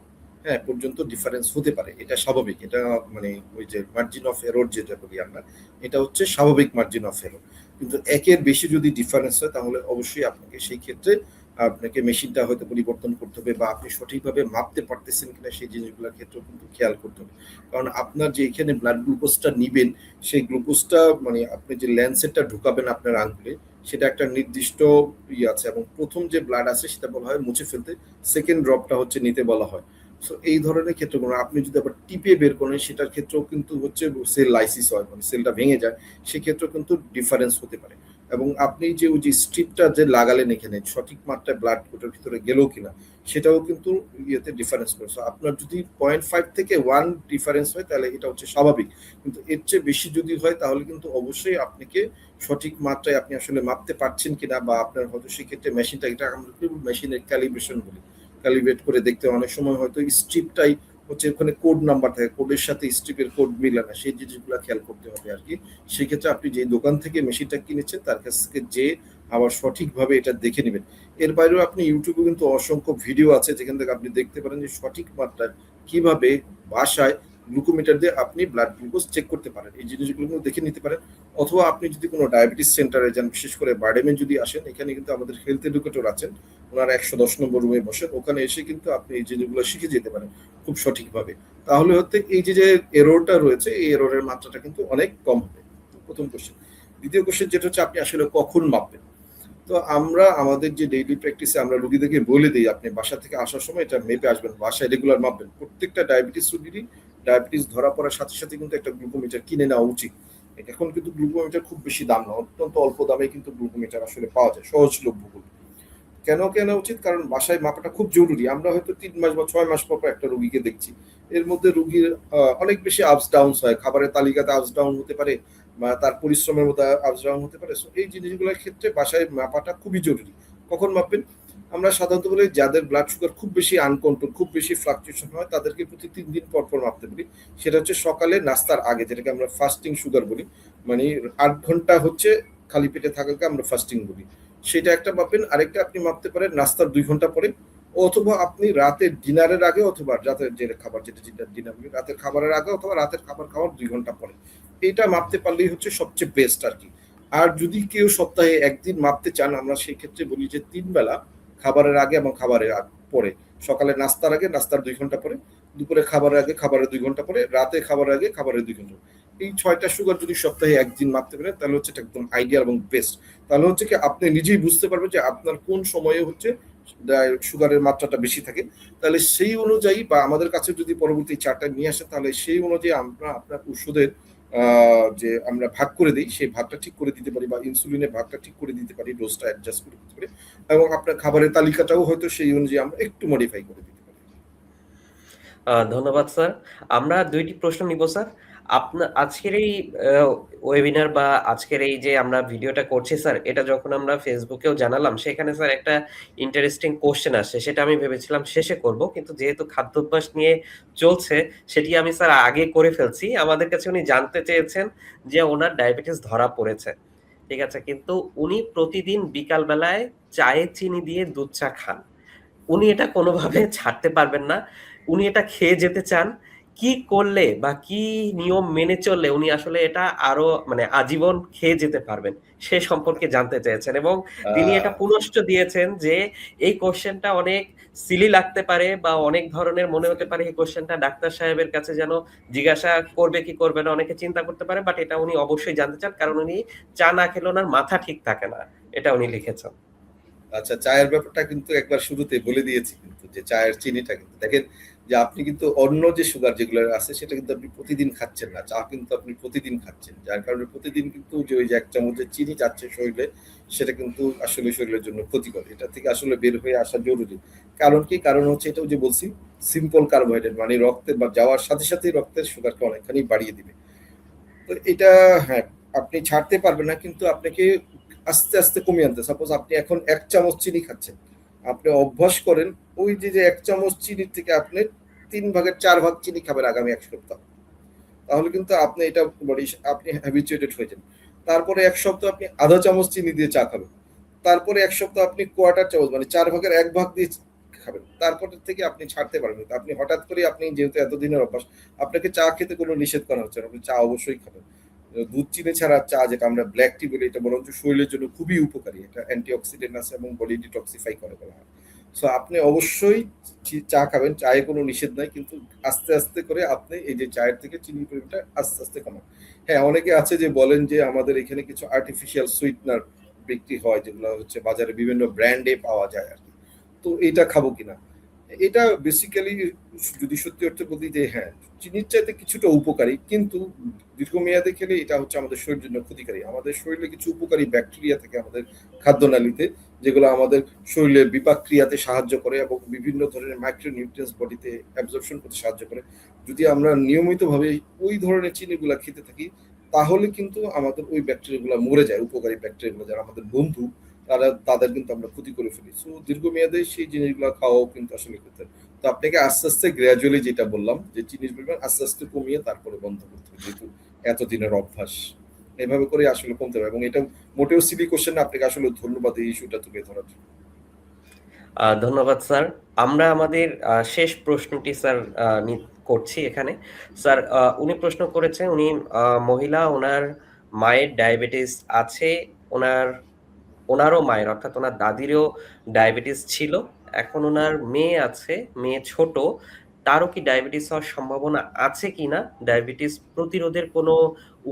হ্যাঁ, পর্যন্ত ডিফারেন্স হতে পারে। এটা স্বাভাবিক। এটা মানে ওই যে মার্জিন অফ এরর যেটা বলি আমরা, এটা হচ্ছে স্বাভাবিক মার্জিন অফ এরর। কিন্তু ১ এর বেশি যদি ডিফারেন্স হয় তাহলে অবশ্যই আপনাকে সেই ক্ষেত্রে আপনাকে মেশিনটা হয়তো পরিবর্তন করতে হবে বা আপনি সঠিকভাবে মাপতে পারতেছেন কিনা সেই জিনিসগুলোর ক্ষেত্রেও কিন্তু খেয়াল করতে হবে। কারণ আপনার যে এখানে ব্লাড গ্লুকোজটা নিবেন, সেই গ্লুকোজটা মানে আপনি যে ল্যান্সেটটা ঢুকাবেন আপনার আঙ্গুলে, সেটা একটা নির্দিষ্ট আছে এবং ১ম যে ব্লাড আছে সেটা বলা হয় মুছে ফেলতে, 2nd ড্রপটা হচ্ছে নিতে বলা হয়। সো এই ধরনের ক্ষেত্রগুলো আপনি যদি আবার টিপে বের করেন সেটার ক্ষেত্রেও কিন্তু হচ্ছে সেল লাইসিস হয়, মানে সেলটা ভেঙে যায়, সেক্ষেত্রেও কিন্তু ডিফারেন্স হতে পারে। এবং আপনি যে ওই যে স্ট্রিপটা যে লাগালেন এখানে সঠিক মাত্রায় ব্লাড ওটার ভিতরে গেল কিনা সেটাও কিন্তু ইয়েতে ডিফারেন্স করে। সো আপনার যদি 0.5 থেকে 1 ডিফারেন্স হয় তাহলে এটা হচ্ছে স্বাভাবিক। কিন্তু এর চেয়ে বেশি যদি হয় তাহলে কিন্তু অবশ্যই আপনাকে সঠিক মাত্রায় আপনি আসলে মাপতে পারছেন কিনা বা আপনার হয়তো সেক্ষেত্রে মেশিনটা, এটা আমরা মেশিনের ক্যালিব্রেশন বলি, ক্যালিব্রেট করে দেখতে অনেক সময় হয়তো স্ট্রিপটাই হচ্ছে ওখানে কোড নাম্বার থাকে, কোডের সাথে স্ট্রিপের কোড মিলে না, সেই জিনিসগুলো খেয়াল করতে হবে আর কি। সেক্ষেত্রে আপনি যে দোকান থেকে মেশিনটা কিনেছেন তার কাছ থেকে যে আবার সঠিকভাবে এটা দেখে নেবেন। এর বাইরেও আপনি ইউটিউবে কিন্তু অসংখ্য ভিডিও আছে যেখান থেকে আপনি দেখতে পারেন যে সঠিক মাত্রায় কিভাবে বাসায় গ্লুকোমিটার দিয়ে আপনি ব্লাড গ্লুকোজ চেক করতে পারেন, এই জিনিসগুলো দেখে নিতে পারেন। অথবা আপনি যদি কোনো ডায়াবেটিস সেন্টারে যান, বিশেষ করে বারডেমে যদি আসেন, এখানে কিন্তু আমাদের হেলথ এডুকেটর আছেন, ওনার ১১০ নম্বর রুমে বসেন, ওখানে এসে কিন্তু আপনি এই জিনিসগুলো শিখে যেতে পারেন খুব সঠিকভাবে। তাহলে হচ্ছে এই যে এররটা রয়েছে এই এররের মাত্রাটা কিন্তু অনেক কম হবে। প্রথম কোশ্চেন। দ্বিতীয় কোশ্চেন যেটা হচ্ছে আপনি আসলে কখন মাপবেন। তো আমরা আমাদের যে ডেইলি প্র্যাকটিসে আমরা রোগীদেরকে বলে দিই আপনি বাসা থেকে আসার সময় এটা মেপে আসবেন, বাসায় রেগুলার মাপবেন। প্রত্যেকটা ডায়াবেটিস রোগীরই ডায়াবেটিস ধরা পড়ার সাথে সাথে কিন্তু একটা গ্লুকোমিটার কিনে নেওয়া উচিত। এখন কিন্তু গ্লুকোমিটার খুব বেশি দাম না, অত্যন্ত অল্প দামে কিন্তু গ্লুকোমিটার আসলে পাওয়া যায় সহজলভ্য। কেন কেনা উচিত? কারণ বাসায় মাপাটা খুব জরুরি। আমরা হয়তো ৩ মাস বা ৬ মাস পর একটা রোগীকে দেখছি। এর মধ্যে রোগীর অনেক বেশি আপস ডাউনস হয়। খাবারের তালিকাতে আপস ডাউন হতে পারে বা তার পরিশ্রমের মধ্যে আপস ডাউন হতে পারে। সো এই জিনিসগুলোর ক্ষেত্রে বাসায় মাপাটা খুবই জরুরি। কখন মাপবেন? আমরা সাধারণত বলি যাদের ব্লাড সুগার খুব বেশি আনকন্ট্রোল, খুব বেশি ফ্লাকচুয়েশন হয় তাদেরকে প্রতি ৩ দিন পর মাপতে বলি। সেটা হচ্ছে সকালে নাস্তার আগে, যেটাকে আমরা ফাস্টিং সুগার বলি। মানে ৮ ঘন্টা হচ্ছে খালি পেটে থাকাকে আমরা ফাস্টিং বলি। সেটা একটা মাপবেন। আরেকটা আপনি মাপতে পারেন নাস্তার ২ ঘন্টা পরে, অথবা আপনি রাতের ডিনারের আগে অথবা রাতের যে খাবার, যেটা ডিনার বলি, রাতের খাবারের আগে অথবা রাতের খাবার খাওয়ার ২ ঘন্টা পরে। এটা মাপতে পারলেই হচ্ছে সবচেয়ে বেস্ট আরকি। আর যদি কেউ সপ্তাহে ১ দিন মাপতে চান, আমরা সেই ক্ষেত্রে বলি যে ৩ বেলা খাবারের আগে এবং খাবারের পরে। সকালে নাস্তার আগে, নাস্তার ২ ঘন্টা পরে, দুপুরে খাবারের আগে, খাবারের ২ ঘন্টা পরে, রাতে খাবারের আগে, খাবারের ২ ঘন্টা। এই ৬ টা সুগার যদি সপ্তাহে ১ দিন মাপতে পারেন তাহলে হচ্ছে এটা একদম আইডিয়াল এবং বেস্ট। তাহলে হচ্ছে কি আপনি নিজেই বুঝতে পারবেন যে আপনার কোন সময়ে হচ্ছে সুগারের মাত্রাটা বেশি থাকে। তাহলে সেই অনুযায়ী বা আমাদের কাছে যদি পরবর্তী চার্টটা নিয়ে আসে তাহলে সেই অনুযায়ী আমরা আপনার ওষুধের যে আমরা ভাগ করে দিই, সেই ভাগটা ঠিক করে দিতে পারি, বা ইনসুলিনের ভাগটা ঠিক করে দিতে পারি, ডোজটা অ্যাডজাস্ট করে দিতে পারি, এবং আপনার খাবারের তালিকাটাও হয়তো সেই অনুযায়ী আমরা একটু মডিফাই করে দিতে পারি। ধন্যবাদ স্যার। আমরা ২ টি প্রশ্ন নিব স্যার। আজকের এই ওয়েবিনার বা আজকের এই যে আমরা ভিডিওটা করছি স্যার, এটা যখন আমরা ফেসবুকেও জানালাম, সেখানে স্যার একটা ইন্টারেস্টিং কোয়েশ্চেন আসছে। সেটা আমি ভেবেছিলাম শেষে করব। কিন্তু যেহেতু খাদ্যাভ্যাস নিয়ে চলছে, সেটি আমি স্যার আগে করে ফেলছি। আমাদের কাছে উনি জানতে চেয়েছেন যে উনার ডায়াবেটিস ধরা পড়েছে। ঠিক আছে? কিন্তু উনি প্রতিদিন বিকাল বেলায় চায়ে চিনি দিয়ে দুধ চা খান। উনি এটা কোনোভাবে ছাড়তে পারবেন না। উনি এটা খেয়ে যেতে চান। কি করলে বা কি নিয়ম মেনে চললে উনি আসলে এটা আরো মানে আজীবন খেয়ে যেতে পারবেন? সে সম্পর্কে জানতে চেয়েছেন এবং তিনি এটা আহ পুনশ্চ দিয়েছেন যে এই কোয়েশ্চেনটা অনেক সিলি লাগতে পারে বা অনেক ধরনের মনে হতে পারে এই কোয়েশ্চেনটা ডাক্তার সাহেবের কাছে যেন জিজ্ঞাসা করবে কি করবে না অনেকে চিন্তা করতে পারে। বাট এটা উনি অবশ্যই জানতে চান। কারণ উনি চা না খেলে উনার মাথা ঠিক থাকে না। এটা উনি লিখেছেন। আচ্ছা, চায়ের ব্যাপারটা কিন্তু একবার শুরুতে বলে দিয়েছি, কিন্তু যে চায়ের চিনিটা কিন্তু দেখেন, যে আপনি কিন্তু অন্য যে সুগার যেগুলো আছে সেটা কিন্তু আপনি প্রতিদিন খাচ্ছেন না, চা কিন্তু আপনি প্রতিদিন খাচ্ছেন, যার কারণে প্রতিদিন কিন্তু যে ওই যে ১ চামচ যে চিনি যাচ্ছে শরীরে, সেটা কিন্তু আসলে শরীরের জন্য ক্ষতিকর। এটা থেকে আসলে বের হয়ে আসা জরুরি। কারণ কি? কারণ হচ্ছে এটাও যে বলছি, সিম্পল কার্বোহাইড্রেট মানে রক্তে বা যাওয়ার সাথে সাথেই রক্তের সুগারকে অনেকখানি বাড়িয়ে দিবে। তো এটা, হ্যাঁ, আপনি ছাড়তে পারবেন না, কিন্তু আপনাকে আস্তে আস্তে কমিয়ে আনতে। সাপোজ আপনি এখন ১ চামচ চিনি খাচ্ছেন, আপনি অভ্যাস করেন ওই যে ১ চামচ চিনির থেকে আপনি ৩ ভাগের ৪ ভাগ চিনি খাবেন আগামী ১ সপ্তাহ। তাহলে কিন্তু আপনি এটা আপনি হ্যাবিচুয়েটেড হয়ে যান। তারপরে ১ সপ্তাহ আপনি আধা চামচ চিনি দিয়ে চা খাবেন। তারপরে ১ সপ্তাহ আপনি কোয়ার্টার চামচ মানে ৪ ভাগের ১ ভাগ দিয়ে খাবেন। তারপর থেকে আপনি ছাড়তে পারবেন। আপনি হঠাৎ করে আপনি যেহেতু এতদিনের অভ্যাস, আপনাকে চা খেতে কোনো নিষেধ করা হচ্ছে না। আপনি চা অবশ্যই খাবেন। দুধ চিনি ছাড়া চা, যেটা আমরা ব্ল্যাক টি বলি, এটা বরঞ্চ শরীরের জন্য খুবই উপকারী। এটা অ্যান্টিঅক্সিডেন্ট আছে এবং বডি ডিটক্সিফাই করে বলা হয়। সো আপনি অবশ্যই চা খাবেন, চায়ে কোনো নিষেধ নাই, কিন্তু আস্তে আস্তে করে আপনি এই যে চায়ের থেকে চিনির পরিমাণটা আস্তে আস্তে কমান। হ্যাঁ, অনেকে আছে যে বলেন যে আমাদের এখানে কিছু আর্টিফিশিয়াল সুইটনার বিক্রি হয়, যেগুলো হচ্ছে বাজারে বিভিন্ন ব্র্যান্ডে পাওয়া যায় আর কি। তো এটা খাবো কিনা, এটা বেসিক্যালি যদি সত্যি অর্থে বলি যে হ্যাঁ, চিনির চাইতে কিছুটা উপকারী, কিন্তু দীর্ঘমেয়াদে খেলে এটা হচ্ছে আমাদের শরীরের জন্য ক্ষতিকারী। আমাদের শরীরে কিছু উপকারী ব্যাকটেরিয়া থাকে আমাদের খাদ্যনালীতে, যেগুলো আমাদের শরীরে বিপাক ক্রিয়াতে সাহায্য করে এবং বিভিন্ন ধরনের মাইক্রোনিউট্রিয়েন্টস বডিতে অ্যাবজর্পশন করতে সাহায্য করে। যদি আমরা নিয়মিতভাবে ওই ধরনের চিনিগুলো খেতে থাকি, তাহলে কিন্তু আমাদের ওই ব্যাকটেরিয়াগুলো মরে যায়, উপকারী ব্যাকটেরিয়াগুলো যারা আমাদের বন্ধু, তাদের কিন্তু আমরা ক্ষতি করে ফেলি। সো দীর্ঘমেয়াদে সেই জিনিসগুলো খাওয়াও কিন্তু আসলে করতে হবে। তো আপনাকে আস্তে আস্তে গ্র্যাজুয়ালি, যেটা বললাম, যে চিনির পরিমাণ আস্তে আস্তে কমিয়ে তারপরে বন্ধ করতে হবে, যেহেতু এতদিনের অভ্যাস। এভাবে করে আসলে কমতে হবে, এবং এটা মোটেও সিলি কোশ্চেন না। আপনাকে আসলে ধন্যবাদ এই ইস্যুটা তুলে ধরার জন্য। ধন্যবাদ স্যার। আমরা আমাদের শেষ প্রশ্নটি স্যার করছি এখানে। স্যার উনি প্রশ্ন করেছেন, উনি মহিলা, উনার মায়ের ডায়াবেটিস আছে। উনার উনারও মায়ের অর্থাৎ উনার দাদিরও ডায়াবেটিস ছিল। এখন উনার মেয়ে আছে, মেয়ে ছোট। তারও কি ডায়াবেটিস হওয়ার সম্ভাবনা আছে কিনা? ডায়াবেটিস প্রতিরোধের কোনো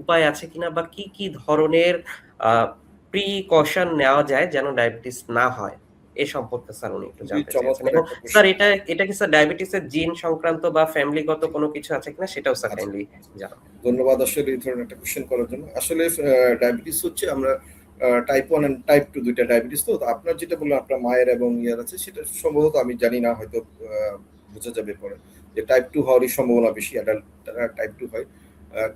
উপায় আছে কিনা? বা কি, কি ধরনের আ প্রিকশন নেওয়া যায় যেন ডায়াবেটিস না হয়? এ সম্পর্কে স্যার উনি একটু খুবই জানতে চেয়েছেন। চমৎকার এবং একটা স্যার প্রশ্ন। এটা কি স্যার ডায়াবেটিসের জিন সংক্রান্ত বা ফ্যামিলিগত কোনো কিছু আছে কিনা সেটাও স্যার আচ্ছা, কাইন্ডলি জানাবেন। ধন্যবাদ আসলে এই ধরনের একটা কোশ্চেন করার জন্য। আসলে ডায়াবেটিস হচ্ছে, আমরা টাইপ 1 এন্ড টাইপ 2 দুইটা ডায়াবেটিস। তো তো আপনার যেটা বললেন আপনার মায়ের এবং ইয়ার আছে, সেটা সম্ভবত আমি জানি না, হয়তো বোঝা যাবে পরে, যে টাইপ 2 হওয়ারই সম্ভাবনা বেশি, অ্যাডাল্ট টাইপ 2 হয়।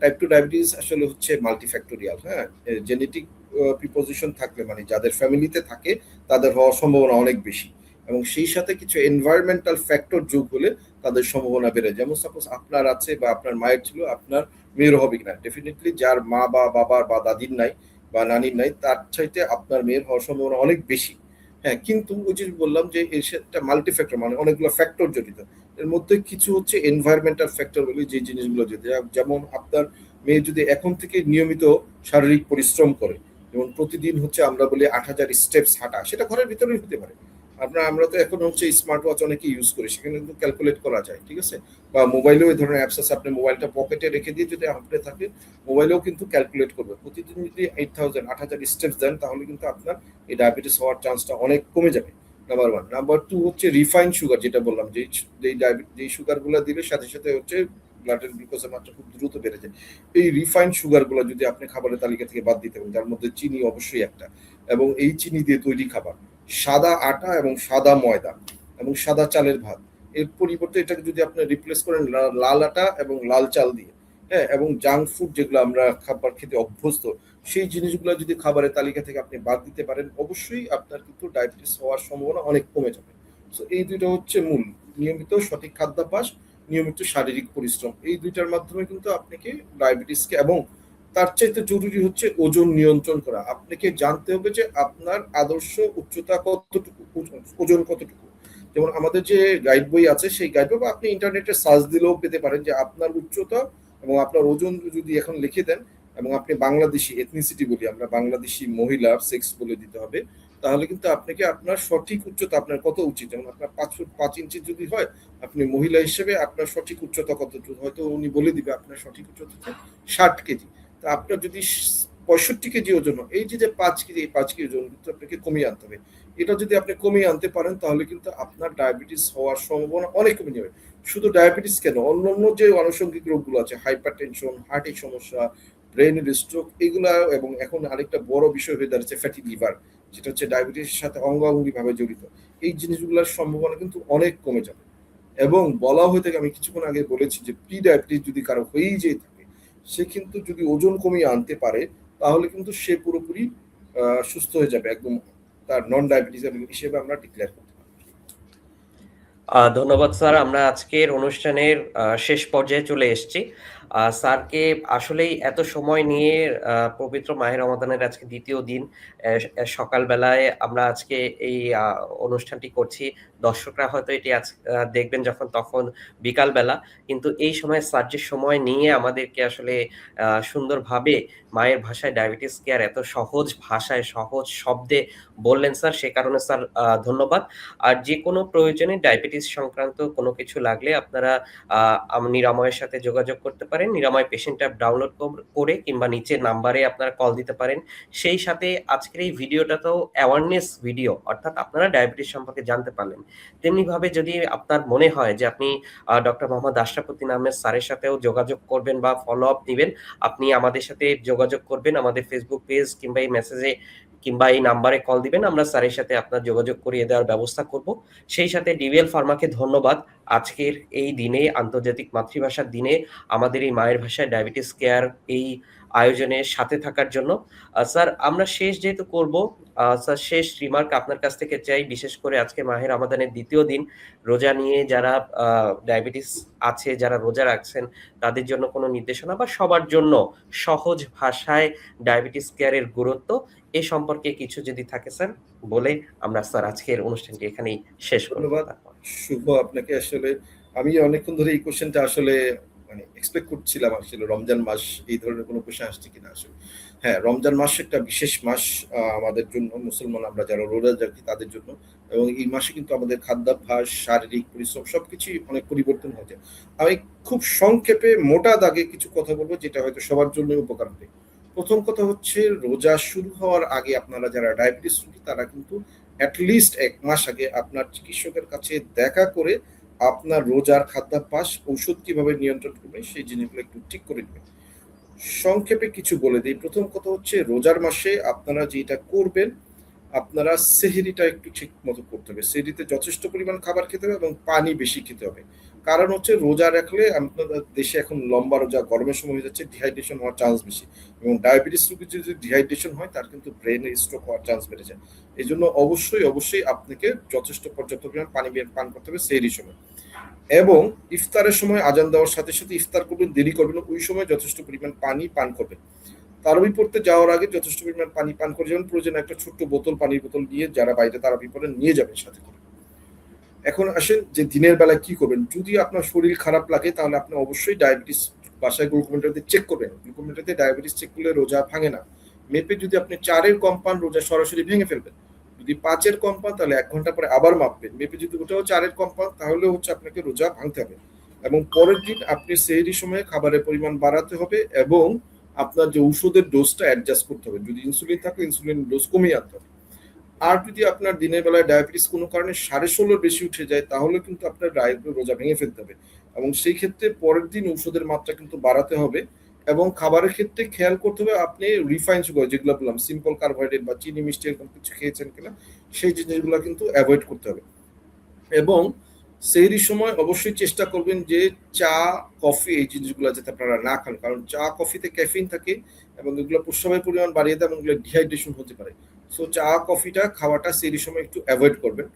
টাইপ 2 ডায়াবেটিস আসলে হচ্ছে মাল্টিফ্যাক্টোরিয়াল, হ্যাঁ? জেনেটিক প্রিপোজিশন থাকলে, মানে যাদের ফ্যামিলিতে থাকে, তাদের হওয়ার সম্ভাবনা অনেক বেশি, এবং সেই সাথে কিছু এনভায়রনমেন্টাল ফ্যাক্টর যোগ হলে তাদের সম্ভাবনা বেড়ে। যেমন সাপোজ আপনার আছে বা আপনার মায়ের ছিল, আপনার মেয়ের হবে কিনা, ডেফিনেটলি যার মা বা বাবার বা দাদির নাই বা নানির নাই, তার চাইতে আপনার মেয়ের হওয়ার সম্ভাবনা অনেক বেশি। হ্যাঁ, কিন্তু ওই যে বললাম যে এর সাথে মাল্টি ফ্যাক্টর, মানে অনেকগুলো ফ্যাক্টর জড়িত। এর মধ্যে কিছু হচ্ছে এনভায়রনমেন্টাল ফ্যাক্টর বলে, যে জিনিসগুলো যেতে, যেমন আপনার মেয়ে যদি এখন থেকে নিয়মিত শারীরিক পরিশ্রম করে, যেমন প্রতিদিন হচ্ছে আমরা বলি ৮,০০০ স্টেপস হাঁটা, সেটা ঘরের ভিতরেই হতে পারে। আমরা তো এখন হচ্ছে স্মার্ট ওয়াচ অনেকে ইউজ করি, সেখানে কিন্তু ক্যালকুলেট করা যায়, ঠিক আছে? বা মোবাইলেও এই ধরনের অ্যাপস আছে, আপনি মোবাইলটা পকেটে রেখে দিয়ে যদি হাঁটতে থাকে, মোবাইলেও কিন্তু ক্যালকুলেট করবে। প্রতিদিন যদি ৮,০০০ স্টেপস দেন, তাহলে কিন্তু আপনার এই ডায়াবেটিস হওয়ার চান্সটা অনেক কমে যাবে। নাম্বার 1। নাম্বার 2 হচ্ছে রিফাইন্ড সুগার, যেটা বললাম, যেই সুগার গুলো দিলে সাথে সাথে হচ্ছে ব্লাডের গ্লুকোজের মাত্রা খুব দ্রুত বেড়ে যায়। এই রিফাইন্ড সুগারগুলো যদি আপনি খাবারের তালিকা থেকে বাদ দিতে পারেন, যার মধ্যে চিনি অবশ্যই একটা, এবং এই চিনি দিয়ে তৈরি খাবার, সাদা আটা এবং সাদা ময়দা এবং সাদা চালের ভাত, এর পরিবর্তে এটাকে যদি আপনি রিপ্লেস করেন লাল আটা এবং লাল চাল দিয়ে, হ্যাঁ, এবং জাঙ্ক ফুড যেগুলো আমরা খাবার খেতে অভ্যস্ত, সেই জিনিসগুলো যদি খাবারের তালিকা থেকে আপনি বাদ দিতে পারেন, অবশ্যই আপনার কিন্তু ডায়াবেটিস হওয়ার সম্ভাবনা অনেক কমে যাবে। তো এই দুইটা হচ্ছে মূল, নিয়মিত সঠিক খাদ্যাভ্যাস, নিয়মিত শারীরিক পরিশ্রম, এই দুইটার মাধ্যমে কিন্তু আপনাকে ডায়াবেটিসকে, এবং তার চাইতে জরুরি হচ্ছে ওজন নিয়ন্ত্রণ করা। আপনাকে জানতে হবে যে আপনার আদর্শ উচ্চতা কতটুকু, ওজন কতটুকু। যেমন আমাদের যে গাইড বই আছে, সেই গাইড বই বা আপনি ইন্টারনেটে সার্চ দিলেও পেতে পারেন যে আপনার উচ্চতা এবং আপনার ওজন যদি এখন লিখে দেন, এবং আপনি বাংলাদেশি এথনিসিটি বলি আমরা, বাংলাদেশি মহিলা সেক্স বলে দিতে হবে, তাহলে কিন্তু আপনাকে আপনার সঠিক উচ্চতা আপনার কত উচিত, যেমন আপনার 5 ফুট 5 ইঞ্চি যদি হয়, আপনি মহিলা হিসেবে আপনার সঠিক উচ্চতা কত, হয়তো উনি বলে দিবে আপনার সঠিক উচ্চতা হচ্ছে 60 কেজি। তা আপনার যদি 65 কেজি ওজন হয়, এই যে 5 কেজি, এই 5 কেজি ওজন কিন্তু আপনাকে কমিয়ে আনতে হবে। এটা যদি আপনি কমিয়ে আনতে পারেন, তাহলে কিন্তু আপনার ডায়াবেটিস হওয়ার সম্ভাবনা অনেক কমে যাবে। শুধু ডায়াবেটিস কেন, অন্যান্য যে আনুষঙ্গিক রোগগুলো আছে, হাইপার টেনশন, হার্টের সমস্যা, ব্রেনের স্ট্রোক, এগুলা, এবং এখন আরেকটা বড় বিষয় হয়ে দাঁড়িয়েছে ফ্যাটি লিভার, যেটা হচ্ছে ডায়াবেটিসের সাথে অঙ্গাঙ্গি ভাবে জড়িত, এই জিনিসগুলোর সম্ভাবনা কিন্তু অনেক কমে যাবে। এবং বলা হয়ে থাকে, আমি কিছুক্ষণ আগে বলেছি যে প্রি ডায়াবেটিস যদি কারো হয়েই যেয়ে থাকে, সে কিন্তু যদি ওজন কমিয়ে আনতে পারে, তাহলে কিন্তু সে পুরোপুরি সুস্থ হয়ে যাবে, একদম তার নন ডায়াবেটিস হিসেবে আমরা ডিক্লেয়ার করতে পারি। ধন্যবাদ স্যার। আমরা আজকের অনুষ্ঠানের শেষ পর্যায়ে চলে এসেছি। স্যারকে আসলেই এত সময় নিয়ে পবিত্র মাহে রমাদানের আজকে দ্বিতীয় দিন, সকালবেলায় আমরা আজকে এই অনুষ্ঠানটি করছি। দর্শকরা হয়তো এটি দেখবেন যখন, তখন বিকালবেলা। কিন্তু এই সময় স্যার যে সময় নিয়ে আমাদেরকে আসলে সুন্দরভাবে মায়ের ভাষায় ডায়াবেটিস কেয়ার এত সহজ ভাষায়, সহজ শব্দে বললেন স্যার, সে কারণে স্যার ধন্যবাদ। আর যেকোনো প্রয়োজনে ডায়াবেটিস সংক্রান্ত কোনো কিছু লাগলে আপনারা নিরাময়ের সাথে যোগাযোগ করতে পারেন। নিরাময় পেশেন্ট অ্যাপ ডাউনলোড করে কিংবা নিচের নাম্বারে আপনারা কল দিতে পারেন। সেই সাথে আজকের এই ভিডিওটাতেও অ্যাওয়ারনেস ভিডিও, অর্থাৎ আপনারা ডায়াবেটিস সম্পর্কে জানতে পারলেন। তেমনিভাবে যদি আপনার মনে হয় যে আপনি ডক্টর মোহাম্মদ আশরাফ উদ্দিন আহমেদ স্যারের সাথেও যোগাযোগ করবেন বা ফলো আপ নিবেন, আপনি আমাদের সাথে যোগাযোগ করবেন। আমাদের ফেসবুক পেজ কিংবা এই মেসেজে কিংবা এই নাম্বারে কল দিবেন, আমরা স্যারের সাথে আপনার যোগাযোগ করিয়ে দেওয়ার ব্যবস্থা করব। সেই সাথে ডিবিএল ফার্মাকে ধন্যবাদ আজকের এই দিনে, আন্তর্জাতিক মাতৃভাষার দিনে আমাদের এই মায়ের ভাষায় ডায়াবেটিস কেয়ার এই আয়োজনের সাথে থাকার জন্য। স্যার, আমরা শেষ যেহেতু করব, স্যার শেষ রিমার্ক আপনার কাছ থেকে চাই, বিশেষ করে আজকে মাহে রমাদানের দ্বিতীয় দিন, রোজা নিয়ে যারা ডায়াবেটিস আছে, যারা রোজা রাখছেন, তাদের জন্য কোনো নির্দেশনা বা সবার জন্য সহজ ভাষায় ডায়াবেটিস কেয়ারের গুরুত্ব এ সম্পর্কে কিছু যদি থাকে স্যার বলে আমরা স্যার আজকের অনুষ্ঠানটি এখানেই শেষ করব। ধন্যবাদ শুভ আপনাকে। আসলে আমি অনেকক্ষণ ধরে এই কোশ্চেনটা আসলে মানে এক্সপেক্ট করছিলাম, আসলে রমজান মাস এই ধরনের কোনো কোশ্চেন আসছে কিনা। আসলে হ্যাঁ, রমজান মাস একটা বিশেষ মাস আমাদের জন্য, মুসলমান আমরা যারা রোজা রাখি তাদের জন্য, এবং এই মাসে কিন্তু আমাদের খাদ্যাভ্যাস, শারীরিক পরিশ্রম সবকিছুই অনেক পরিবর্তন হয়ে যায়। আমি খুব সংক্ষেপে মোটা দাগে কিছু কথা বলবো, যেটা হয়তো সবার জন্য উপকার হবে। প্রথম কথা হচ্ছে, রোজা শুরু হওয়ার আগে আপনারা যারা ডায়াবেটিস রোগী, তারা কিন্তু অ্যাটলিস্ট 1 মাস আগে আপনার চিকিৎসকের কাছে দেখা করে আপনার রোজার খাদ্যাভ্যাস, ঔষধ কিভাবে নিয়ন্ত্রণ করবে, সেই জিনিসগুলো একটু ঠিক করে নেবেন। সংক্ষেপে কিছু বলে দিই। প্রথম কথা হচ্ছে, রোজার মাসে আপনারা যেটা করবেন, আপনারা সেহরিটা একটু ঠিক মতো করতে হবে। সেহরিতে যথেষ্ট পরিমাণ খাবার খেতে হবে এবং পানি বেশি খেতে হবে। কারণ হচ্ছে, রোজা রাখলে আপনাদের দেশে এখন লম্বা রোজা, গরমের সময় হয়ে যাচ্ছে, ডিহাইড্রেশন হওয়ার চান্স বেশি, এবং ডায়াবেটিস রোগীর যদি ডিহাইড্রেশন হয়, তার কিন্তু ব্রেনে স্ট্রোক হওয়ার চান্স বেড়ে যায়। এই জন্য অবশ্যই আপনাকে যথেষ্ট পর্যাপ্ত পরিমাণ পানি পান করতে হবে সেহরির সময়। এবং ইফতারের সময় আজান দেওয়ার সাথে সাথে ইফতার করবেন, দেরি করবেন, ওই সময় যথেষ্ট পরিমাণ পানি পান করবেন। তারাবি পড়তে যাওয়ার আগে যথেষ্ট পরিমাণ পানি পান করে যাবেন। প্রয়োজনে একটা ছোট্ট বোতল, পানির বোতল নিয়ে যারা বাইরে তারাবি পড়েন নিয়ে যাবেন সাথে করে। এখন আসেন যে দিনের বেলা কি করবেন। যদি আপনার শরীর খারাপ লাগে, তাহলে আপনি অবশ্যই ডায়াবেটিস বাসায় গ্লুকোমিটারতে চেক করবেন। গ্লুকোমিটারতে ডায়াবেটিস চেক করলে রোজা ভাঙে না। মেপে যদি আপনি 4-এর কম পান, রোজা সরাসরি ভেঙে ফেলবেন। যদি 5-এর কম পান, তাহলে 1 ঘন্টা পরে আবার মাপবেন। মেপে যদি ওটাও 4-এর কম পান, তাহলে হচ্ছে আপনাকে রোজা ভাঙতে হবে। এবং পরের দিন আপনি সেহরির সময় খাবারের পরিমাণ বাড়াতে হবে, এবং আপনার যে ঔষধের ডোজটা অ্যাডজাস্ট করতে হবে। যদি ইনসুলিন থাকে, ইনসুলিন ডোজ কমিয়ে আনতে হবে। আর যদি আপনার দিনের বেলায় ডায়াবেটিস কোনো কারণে 16.5 বেশি উঠে যায়, তাহলে কিন্তু আপনার রোজা ভেঙে ফেলতে হবে, এবং সেই ক্ষেত্রে পরের দিন ঔষধের মাত্রা কিন্তু বাড়াতে হবে। এবং খাবারের ক্ষেত্রে খেয়াল করতে হবে আপনি রিফাইন সুগার, যেগুলো বললাম সিম্পল কার্বোহাইড্রেট বা চিনি মিষ্টি এরকম কিছু খেয়েছেন কিনা, সেই জিনিসগুলো কিন্তু অ্যাভয়েড করতে হবে। এবং সেহরির সময় অবশ্যই চেষ্টা করবেন যে চা, কফি এই জিনিসগুলো যাতে আপনারা না খান, কারণ চা কফিতে ক্যাফিন থাকে এবং এগুলো প্রস্রাবের পরিমাণ বাড়িয়ে দেয় এবং এগুলো ডিহাইড্রেশন হতে পারে। সো চা কফিটা খাওয়াটা সেহরির সময় একটু অ্যাভয়েড করবেন।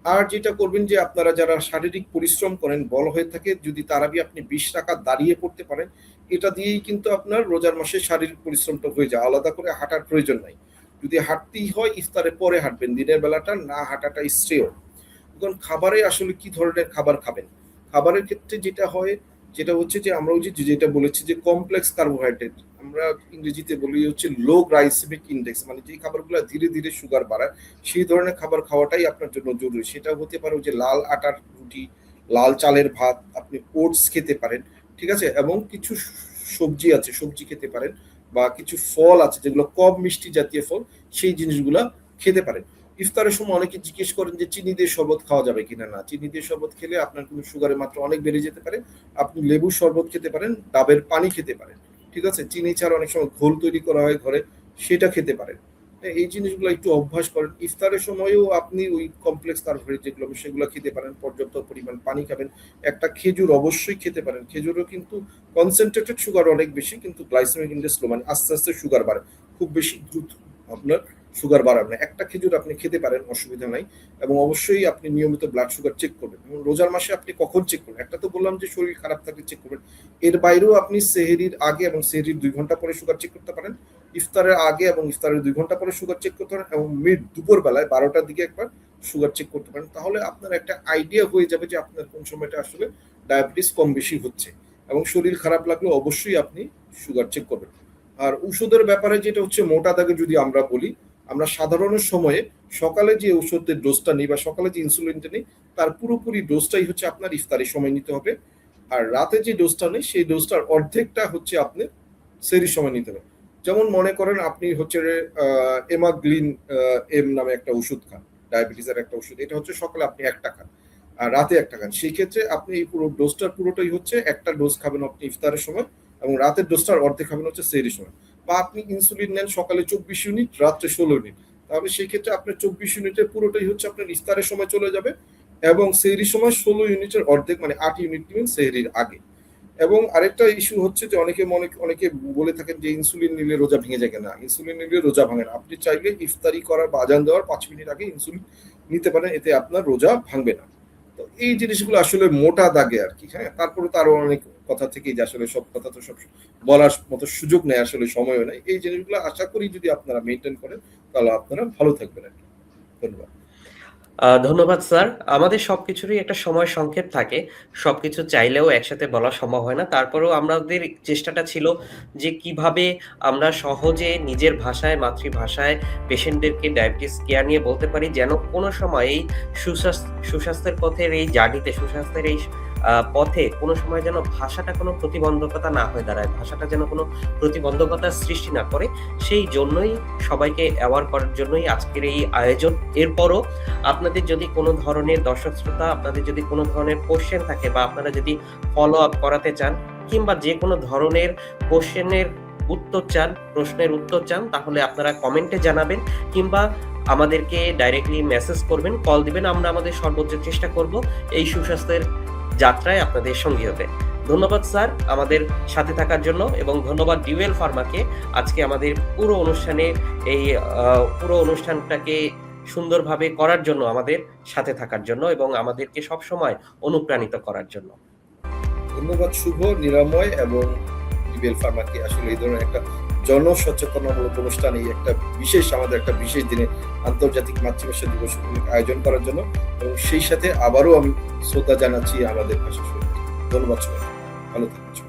আর যেটা করবেন যে আপনারা যারা শারীরিক পরিশ্রম করেন, বল হয়ে থাকে, যদি তারাবি আপনি 20 টাকা দাঁড়িয়ে পড়তে পারেন, এটা দিয়েই কিন্তু আপনার রোজার মাসে শারীরিক পরিশ্রমটা হয়ে যায়, আলাদা করে হাঁটার প্রয়োজন নাই। যদি হাঁটতেই হয় ইফতারের পরে হাঁটবেন, দিনের বেলাটা না হাঁটাটা শ্রেয়। এখন খাবারে আসলে কি ধরনের খাবার খাবেন, খাবারের ক্ষেত্রে যেটা হয় যেটা হচ্ছে যে আমরা ওই যেটা বলেছি যে কমপ্লেক্স কার্বোহাইড্রেট, আমরা ইংরেজিতে বলি হচ্ছে লো গ্লাইসেমিক ইন্ডেক্স, মানে যে খাবারগুলো ধীরে ধীরে সুগার বাড়ায়, সেই ধরনের খাবার খাওয়াটাই আপনার জন্য জরুরি। সেটা হতে পারে যে লাল আটার রুটি, লাল চালের ভাত, আপনি ওটস খেতে পারেন, ঠিক আছে, এবং কিছু সবজি আছে, সবজি খেতে পারেন, বা কিছু ফল আছে যেগুলো কম মিষ্টি জাতীয় ফল, সেই জিনিসগুলা খেতে পারেন। ইফতারের সময় অনেকে জিজ্ঞেস করেন যে চিনি দিয়ে শরবত খাওয়া যাবে কিনা। না, চিনি দিয়ে শরবত খেলে আপনার কিন্তু সুগারের মাত্রা অনেক বেড়ে যেতে পারে। আপনি লেবুর শরবত খেতে পারেন, ডাবের পানি খেতে পারেন, ঠিক আছে, চিনি ছাড়া অনেক সময় ঘোল তৈরি করা হয় ঘরে, সেটা খেতে পারেন। এই জিনিসগুলো একটু অভ্যাস করেন। ইফতারের সময়ও আপনি ওই কমপ্লেক্স কার্বোহাইড্রেট যেগুলো সেগুলো খেতে পারেন, পর্যাপ্ত পরিমাণ পানি খাবেন, একটা খেজুর অবশ্যই খেতে পারেন। খেজুরও কিন্তু কনসেন্ট্রেটেড সুগার অনেক বেশি, কিন্তু গ্লাইসেমিক ইন্ডেক্স লো, মানে আস্তে আস্তে সুগার বাড়ে, খুব বেশি দ্রুত আপনার সুগার বাড়াবে না। একটা খেজুর আপনি খেতে পারেন, অসুবিধা নাই। এবং অবশ্যই আপনি নিয়মিত ব্লাড সুগার চেক করবেন। এবং রোজার মাসে আপনি কখন চেক করবেন, একটা তো বললাম যে শরীর খারাপ থাকলে চেক করবেন, এর বাইরেও আপনি সেহরির আগে এবং সেহরির 2 ঘন্টা পরে সুগার চেক করতে পারেন, ইফতারের আগে এবং ইফতারের 2 ঘন্টা পরে সুগার চেক করতে পারেন, এবং মিড দুপুর বেলায় 12টার দিকে একবার সুগার চেক করতে পারেন। তাহলে আপনার একটা আইডিয়া হয়ে যাবে যে আপনার কোন সময়টা আসলে ডায়াবেটিস কম বেশি হচ্ছে। এবং শরীর খারাপ লাগলে অবশ্যই আপনি সুগার চেক করবেন। আর ওষুধের ব্যাপারে যেটা হচ্ছে, মোটা দাগে যদি আমরা বলি, আমরা সাধারণ সময়ে সকালে যে ওষুধের ডোজটা নিই বা সকালে যে ইনসুলিনটা নিই, তার পুরোপুরি ডোজটাই হচ্ছে আপনার ইফতারের সময় নিতে হবে। আর রাতে যে ডোজটা নেই, সেই ডোজটার অর্ধেকটা হচ্ছে আপনি সেহরির সময় নিতে হবে। যেমন মনে করেন আপনি হচ্ছে এমাগ্লিন এম নামে একটা ওষুধ খান, ডায়াবেটিসের একটা ওষুধ, এটা হচ্ছে সকালে আপনি একটা খান আর রাতে একটা খান। সেই ক্ষেত্রে আপনি এই পুরো ডোজটার পুরোটাই হচ্ছে একটা ডোজ খাবেন আপনি ইফতারের সময়, এবং রাতের ডোজটার অর্ধেক খাবেন হচ্ছে সেহরির সময়। বা আপনি ইনসুলিন নেন সকালে 24 ইউনিট, রাত্রে 16 ইউনিট, তাহলে সেই ক্ষেত্রে আপনার 24 ইউনিটের পুরোটাই হচ্ছে আপনার ইফতারের সময় চলে যাবে, এবং সেহরির সময় 16 ইউনিটের অর্ধেক মানে 8 ইউনিট নেবেন সেহরির আগে। এবং আরেকটা ইস্যু হচ্ছে যে অনেকে বলে থাকেন যে ইনসুলিন নিলে রোজা ভেঙে যায় না, ইনসুলিন নিলে রোজা ভাঙে না। আপনি চাইলে ইফতারি করার বা আজান দেওয়ার 5 মিনিট আগে ইনসুলিন নিতে পারেন, এতে আপনার রোজা ভাঙবে না। তো এই জিনিসগুলো আসলে মোটা দাগে আর কি। হ্যাঁ, তারপরে তো আরো অনেক কথা থেকে যে আসলে সব কথা তো সব বলার মতো সুযোগ নেই, আসলে সময়ও নেই। এই জিনিসগুলো আশা করি যদি আপনারা মেনটেন করেন, তাহলে আপনারা ভালো থাকবেন আর কি। ধন্যবাদ। ধন্যবাদ স্যার। আমাদের সবকিছুরই একটা সময় সংক্ষেপ থাকে। সবকিছু চাইলেও একসাথে বলা সম্ভব হয় না। তারপরেও আমাদের চেষ্টাটা ছিল যে কিভাবে আমরা সহজে নিজের ভাষায়, মাতৃভাষায় পেশেন্টদেরকে ডায়াবেটিস কেয়ার নিয়ে বলতে পারি, যেন কোনো সময় এই সুস্বাস্থ্যের পথের এই জার্নিতে, সুস্বাস্থ্যের এই পথে কোনো সময় যেন ভাষাটা কোনো প্রতিবন্ধকতা না হয়ে দাঁড়ায়। ভাষাটা যেন কোনো প্রতিবন্ধকতার সৃষ্টি না করে। সেই জন্যই সবাইকে অ্যাওয়ার করার জন্যই আজকের এই আয়োজন। এরপরও আপনাদের যদি কোনো ধরনের, দর্শক শ্রোতা, আপনাদের যদি কোনো ধরনের কোশ্চেন থাকে বা আপনারা যদি ফলো আপ করাতে চান, কিংবা যে কোনো ধরনের কোশ্চেনের উত্তর চান, প্রশ্নের উত্তর চান, তাহলে আপনারা কমেন্টে জানাবেন, কিংবা আমাদেরকে ডাইরেক্টলি মেসেজ করবেন, কল দিবেন। আমরা আমাদের সর্বোচ্চ চেষ্টা করব এই সুস্বাস্থ্যের যাত্রায় আপনাদের সঙ্গী হতে। ধন্যবাদ স্যার আমাদের সাথে থাকার জন্য, এবং ধন্যবাদ ডিউয়েল ফার্মাকে আজকে আমাদের পুরো অনুষ্ঠানটাকে সুন্দরভাবে করার জন্য, আমাদের সাথে থাকার জন্য, এবং আমাদেরকে সবসময় অনুপ্রাণিত করার জন্য। ধন্যবাদ শুভ, নিরাময় এবং ডিউয়েল ফার্মাকে আসলে এই ধরনের একটা জনসচেতনামূলক অনুষ্ঠান, এই একটা আমাদের একটা বিশেষ দিনে আন্তর্জাতিক মাতৃভাষা দিবস আয়োজন করার জন্য, এবং সেই সাথে আবারও আমি শ্রদ্ধা জানাচ্ছি আমাদের ভাষা শহীদ। ধন্যবাদ সবাই, ভালো থাকুন।